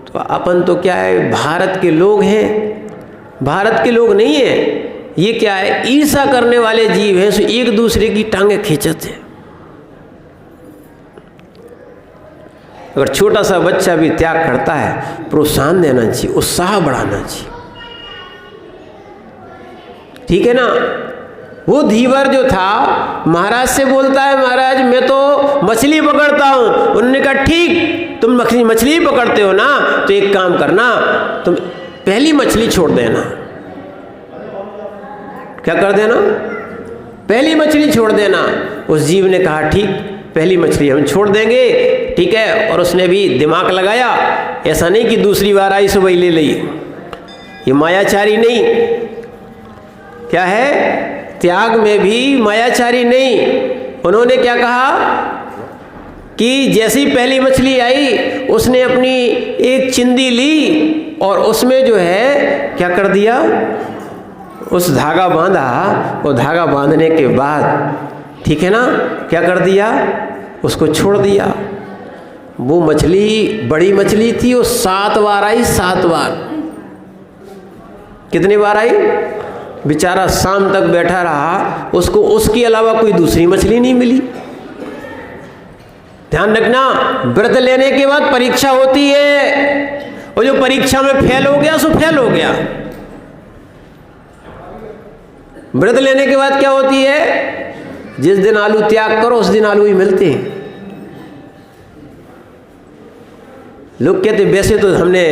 तो अपन तो क्या है, भारत के लोग हैं, भारत के लोग नहीं है। ये क्या है, ईर्ष्या करने वाले जीव हैं, सो एक दूसरे की टांगे खींचते हैं। अगर छोटा सा बच्चा भी त्याग करता है, प्रोत्साहन देना चाहिए, उत्साह बढ़ाना चाहिए। ठीक है ना? वो धीवर जो था महाराज से बोलता है महाराज मैं तो मछली पकड़ता हूँ। उन्होंने कहा ठीक, तुम मछली पकड़ते हो ना, तो एक काम करना, तुम पहली मछली छोड़ देना। क्या कर देना? पहली मछली छोड़ देना। उस जीव ने कहा ठीक, पहली मछली हम छोड़ देंगे, ठीक है। और उसने भी दिमाग लगाया, ऐसा नहीं कि दूसरी बार आई सो वही ले ली। ये मायाचारी नहीं। क्या है? त्याग में भी मायाचारी नहीं। उन्होंने क्या कहा कि जैसी पहली मछली आई उसने अपनी एक चिंदी ली और उसमें जो है क्या कर दिया, उस धागा बांधा। और धागा बांधने के बाद ठीक है ना, क्या कर दिया, उसको छोड़ दिया। वो मछली बड़ी मछली थी, वो 7 बार आई, 7 बार। कितनी बार आई? बेचारा शाम तक बैठा रहा, उसको उसके अलावा कोई दूसरी मछली नहीं मिली। ध्यान रखना, व्रत लेने के बाद परीक्षा होती है, और जो परीक्षा में फेल हो गया सो फेल हो गया। व्रत लेने के बाद क्या होती है? जिस दिन आलू त्याग करो उस दिन आलू ही मिलते हैं। लोग कहते वैसे तो हमने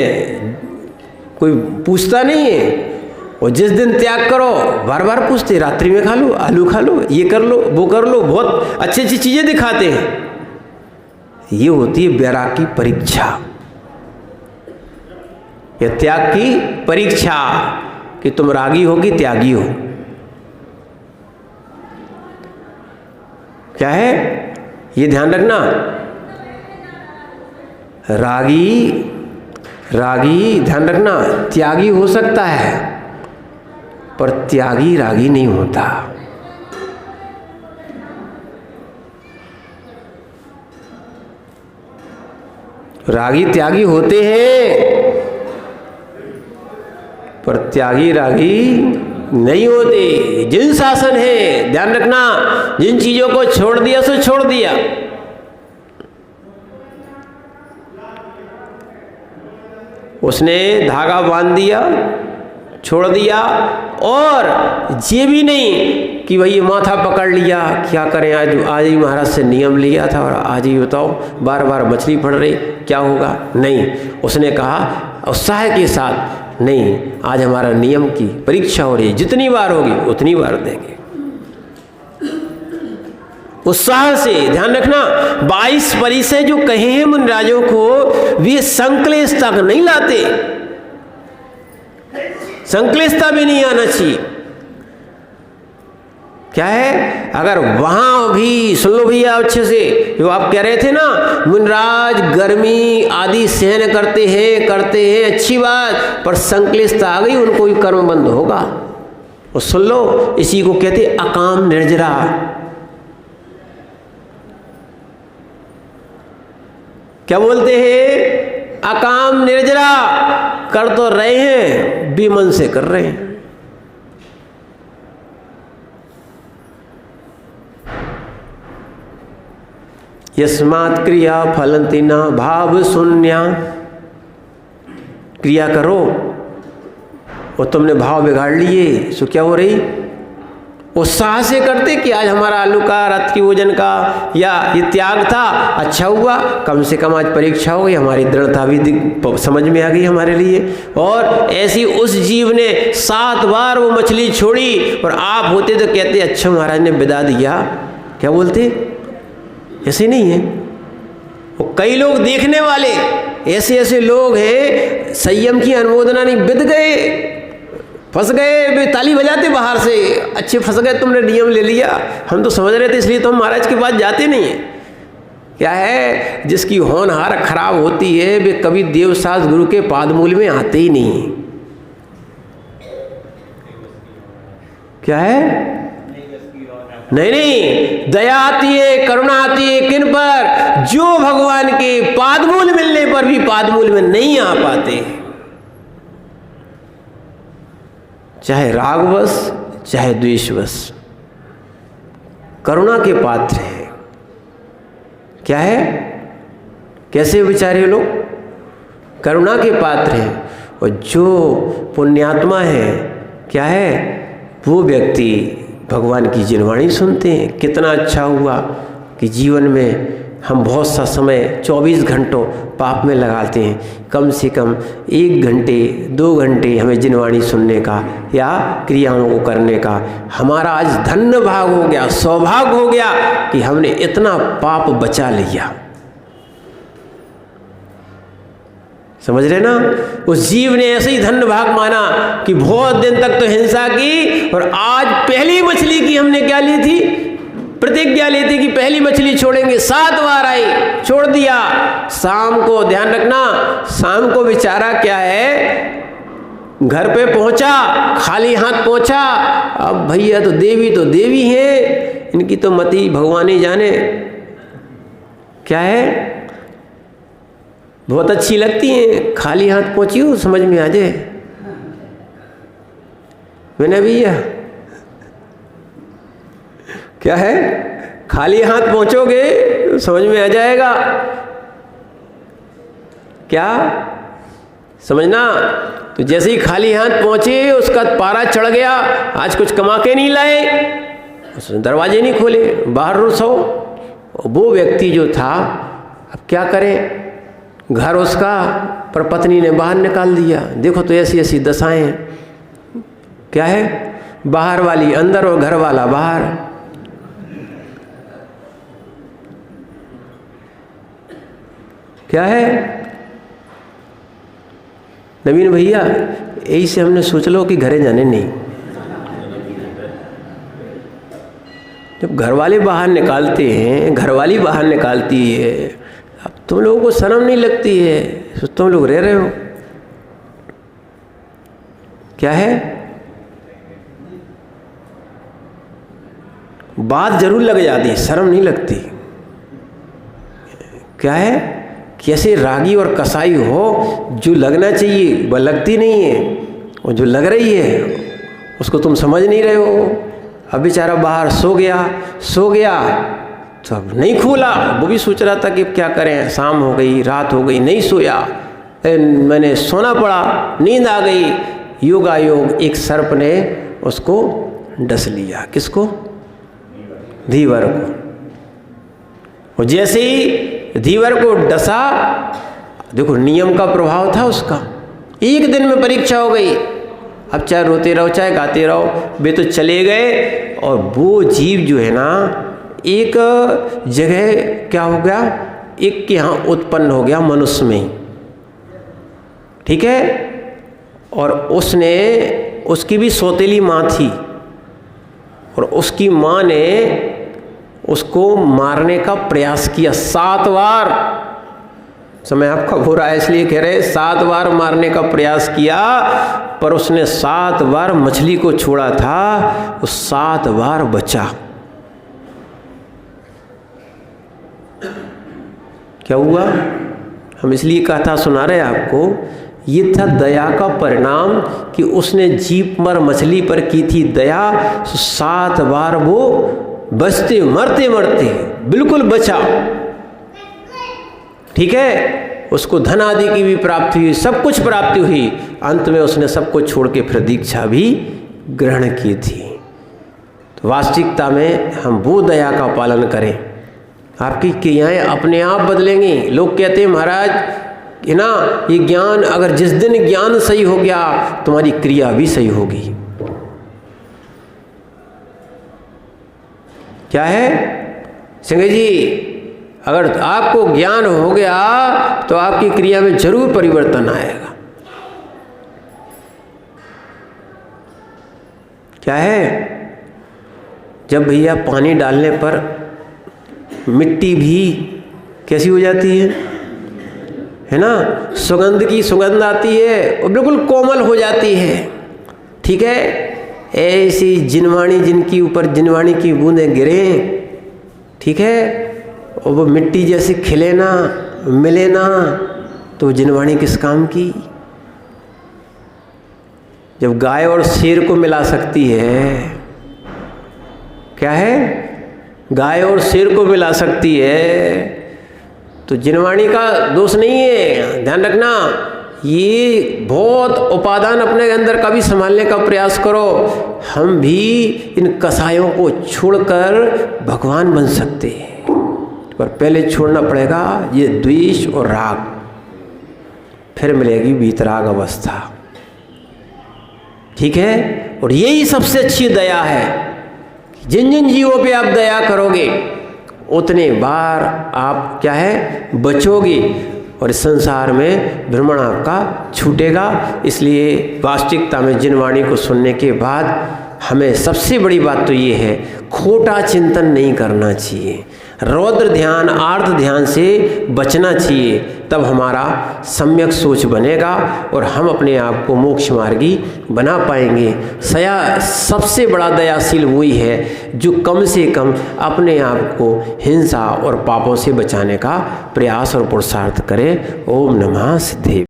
कोई पूछता नहीं है, और जिस दिन त्याग करो बार बार पूछते, रात्रि में खा लो, आलू खा लो, ये कर लो, वो कर लो, बहुत अच्छी अच्छी चीजें दिखाते हैं। ये होती है वैराग की परीक्षा, या त्याग की परीक्षा, कि तुम रागी हो कि त्यागी हो। क्या है? ये ध्यान रखना। रागी ध्यान रखना त्यागी हो सकता है, पर त्यागी रागी नहीं होता। रागी त्यागी होते हैं पर त्यागी रागी नहीं होते। जिन शासन है, ध्यान रखना, जिन चीजों को छोड़ दिया सो छोड़ दिया। उसने धागा बांध दिया, छोड़ दिया, और ये भी नहीं कि भाई माथा पकड़ लिया, क्या करें, आज ही महाराज से नियम लिया था और आज ही बताओ बार बार मछली पड़ रही, क्या होगा। नहीं, उसने कहा उत्साह के साथ, नहीं आज हमारा नियम की परीक्षा हो रही है, जितनी बार होगी उतनी बार देंगे। उत्साह से, ध्यान रखना, 22 परिचय जो कहे हैं मुनिराजों को, वे संक्लेश तक नहीं लाते। संक्लेशता भी नहीं आना चाहिए। क्या है, अगर वहां भी सुन लो भैया अच्छे से, जो आप कह रहे थे ना, मुनिराज गर्मी आदि सहन करते हैं, अच्छी बात, पर संक्लेशता आ गई, उनको भी कर्म बंद होगा। और सुन लो, इसी को कहते अकाम निर्जरा। क्या बोलते हैं, अकाम निर्जरा। कर तो रहे हैं, बेमन से कर रहे हैं। यस्मात् क्रिया फलन्ति न भाव शून्या। क्रिया करो और तुमने भाव बिगाड़ लिए, सो क्या हो रही, उत्साह से करते कि आज हमारा आलू का रात की भोजन का या ये त्याग था, अच्छा हुआ, कम से कम आज परीक्षा हो गई, हमारी दृढ़ता भी समझ में आ गई हमारे लिए। और ऐसी उस जीव ने 7 बार वो मछली छोड़ी, और आप होते तो कहते अच्छा महाराज ने बिदा दिया। क्या बोलते, ऐसे नहीं है। वो कई लोग देखने वाले ऐसे लोग हैं, संयम की अनुमोदना नहीं, बिद गए, फंस गए, वे ताली बजाते बाहर से, अच्छे फंस गए, तुमने नियम ले लिया, हम तो समझ रहे थे इसलिए तो हम महाराज के पास जाते नहीं हैं। क्या है, जिसकी होनहार खराब होती है वे कभी देवसास गुरु के पादमूल में आते ही नहीं। क्या है, नहीं, दया आती है, करुणा आती है किन पर, जो भगवान के पादमूल मिलने पर भी पादमूल में नहीं आ पाते, चाहे रागवश चाहे द्वेषवश, करुणा के पात्र है। क्या है, कैसे बेचारे लोग करुणा के पात्र हैं। और जो पुण्यात्मा है, क्या है, वो व्यक्ति भगवान की जिनवाणी सुनते हैं। कितना अच्छा हुआ कि जीवन में हम बहुत सा समय 24 घंटों पाप में लगाते हैं, कम से कम 1 घंटे 2 घंटे हमें जिनवाणी सुनने का या क्रियाओं को करने का हमारा आज धन्य भाग हो गया, सौभाग्य हो गया कि हमने इतना पाप बचा लिया। समझ रहे ना, उस जीव ने ऐसे ही धन्य भाग माना कि बहुत दिन तक तो हिंसा की, और आज पहली मछली की हमने क्या ली थी, प्रतिज्ञा ली थी कि पहली मछली छोड़ेंगे, 7 बार आई, छोड़ दिया। शाम को, ध्यान रखना, शाम को बेचारा क्या है, घर पे पहुंचा, खाली हाथ पहुंचा। अब भैया तो देवी है, इनकी तो मति भगवान ही जाने। क्या है, बहुत अच्छी लगती हैं, खाली हाथ पहुंची हो, समझ में आ जाए। मैंने भैया क्या है, खाली हाथ पहुंचोगे तो समझ में आ जाएगा। क्या समझना, तो जैसे ही खाली हाथ पहुंचे उसका पारा चढ़ गया, आज कुछ कमा के नहीं लाए, उसने दरवाजे नहीं खोले, बाहर रुसो। वो व्यक्ति जो था, अब क्या करे, घर उसका, पर पत्नी ने बाहर निकाल दिया। देखो तो ऐसी ऐसी दशाएं हैं। क्या है, बाहर वाली अंदर और घर वाला बाहर। क्या है नवीन भैया, यही से हमने सोच लो कि घरे जाने नहीं। जब घर वाले बाहर निकालते हैं, घरवाली बाहर निकालती है, अब तुम लोगों को शर्म नहीं लगती है, तो तुम लोग रह रहे हो। क्या है, बात जरूर लग जाती है, शर्म नहीं लगती। क्या है कि ऐसे रागी और कसाई हो, जो लगना चाहिए वह लगती नहीं है, और जो लग रही है उसको तुम समझ नहीं रहे हो। अब बेचारा बाहर सो गया तो अब नहीं खोला, वो भी सोच रहा था कि क्या करें, शाम हो गई, रात हो गई, नहीं सोया, मैंने सोना पड़ा, नींद आ गई। योगायोग एक सर्प ने उसको डस लिया। किसको? धीवर को। और जैसे ही धीवर को डसा, देखो नियम का प्रभाव था उसका, एक दिन में परीक्षा हो गई। अब चाहे रोते रहो चाहे गाते रहो, वे तो चले गए। और वो जीव जो है ना, एक जगह क्या हो गया, एक के यहाँ उत्पन्न हो गया मनुष्य में ही, ठीक है। और उसने, उसकी भी सौतेली माँ थी, और उसकी माँ ने उसको मारने का प्रयास किया 7 बार। समय आपका बुरा है इसलिए कह रहे, 7 बार मारने का प्रयास किया, पर उसने 7 बार मछली को छोड़ा था, वो 7 बार बचा। क्या हुआ? हम इसलिए कथा सुना रहे आपको, ये था दया का परिणाम कि उसने जीव पर, मछली पर की थी दया, 7 बार वो बचते मरते बिल्कुल बचा, ठीक है। उसको धन आदि की भी प्राप्ति हुई, सब कुछ प्राप्ति हुई। अंत में उसने सब कुछ छोड़ के फिर दीक्षा भी ग्रहण की थी। तो वास्तविकता में हम वो दया का पालन करें, आपकी क्रियाएं अपने आप बदलेंगी। लोग कहते हैं महाराज है ना, ये ज्ञान, अगर जिस दिन ज्ञान सही हो गया तुम्हारी क्रिया भी सही होगी। क्या है सिंह जी, अगर आपको ज्ञान हो गया तो आपकी क्रिया में जरूर परिवर्तन आएगा। क्या है, जब भैया पानी डालने पर मिट्टी भी कैसी हो जाती है ना, सुगंध की सुगंध आती है और बिल्कुल कोमल हो जाती है, ठीक है। ऐसी जिनवाणी, जिनकी ऊपर जिनवाणी की बूंदें गिरें, ठीक है, और वो मिट्टी जैसे खिले ना, मिले ना, तो जिनवाणी किस काम की? जब गाय और शेर को मिला सकती है, क्या है, गाय और शेर को मिला सकती है, तो जिनवाणी का दोष नहीं है। ध्यान रखना, ये बहुत उपादान अपने अंदर का भी संभालने का प्रयास करो। हम भी इन कसायों को छोड़कर भगवान बन सकते हैं, पर पहले छोड़ना पड़ेगा ये द्वेष और राग, फिर मिलेगी वीतराग अवस्था, ठीक है। और यही सबसे अच्छी दया है। जिन जिन जीवों पे आप दया करोगे उतने बार आप क्या है, बचोगे, और इस संसार में भ्रमण आपका छूटेगा। इसलिए वास्तविकता में जिनवाणी को सुनने के बाद हमें सबसे बड़ी बात तो ये है, खोटा चिंतन नहीं करना चाहिए, रौद्र ध्यान, आर्द्र ध्यान से बचना चाहिए। तब हमारा सम्यक सोच बनेगा और हम अपने आप को मोक्ष मार्गी बना पाएंगे। सबसे बड़ा दयाशील वही है जो कम से कम अपने आप को हिंसा और पापों से बचाने का प्रयास और पुरुषार्थ करे। ओम नमः सिद्धे।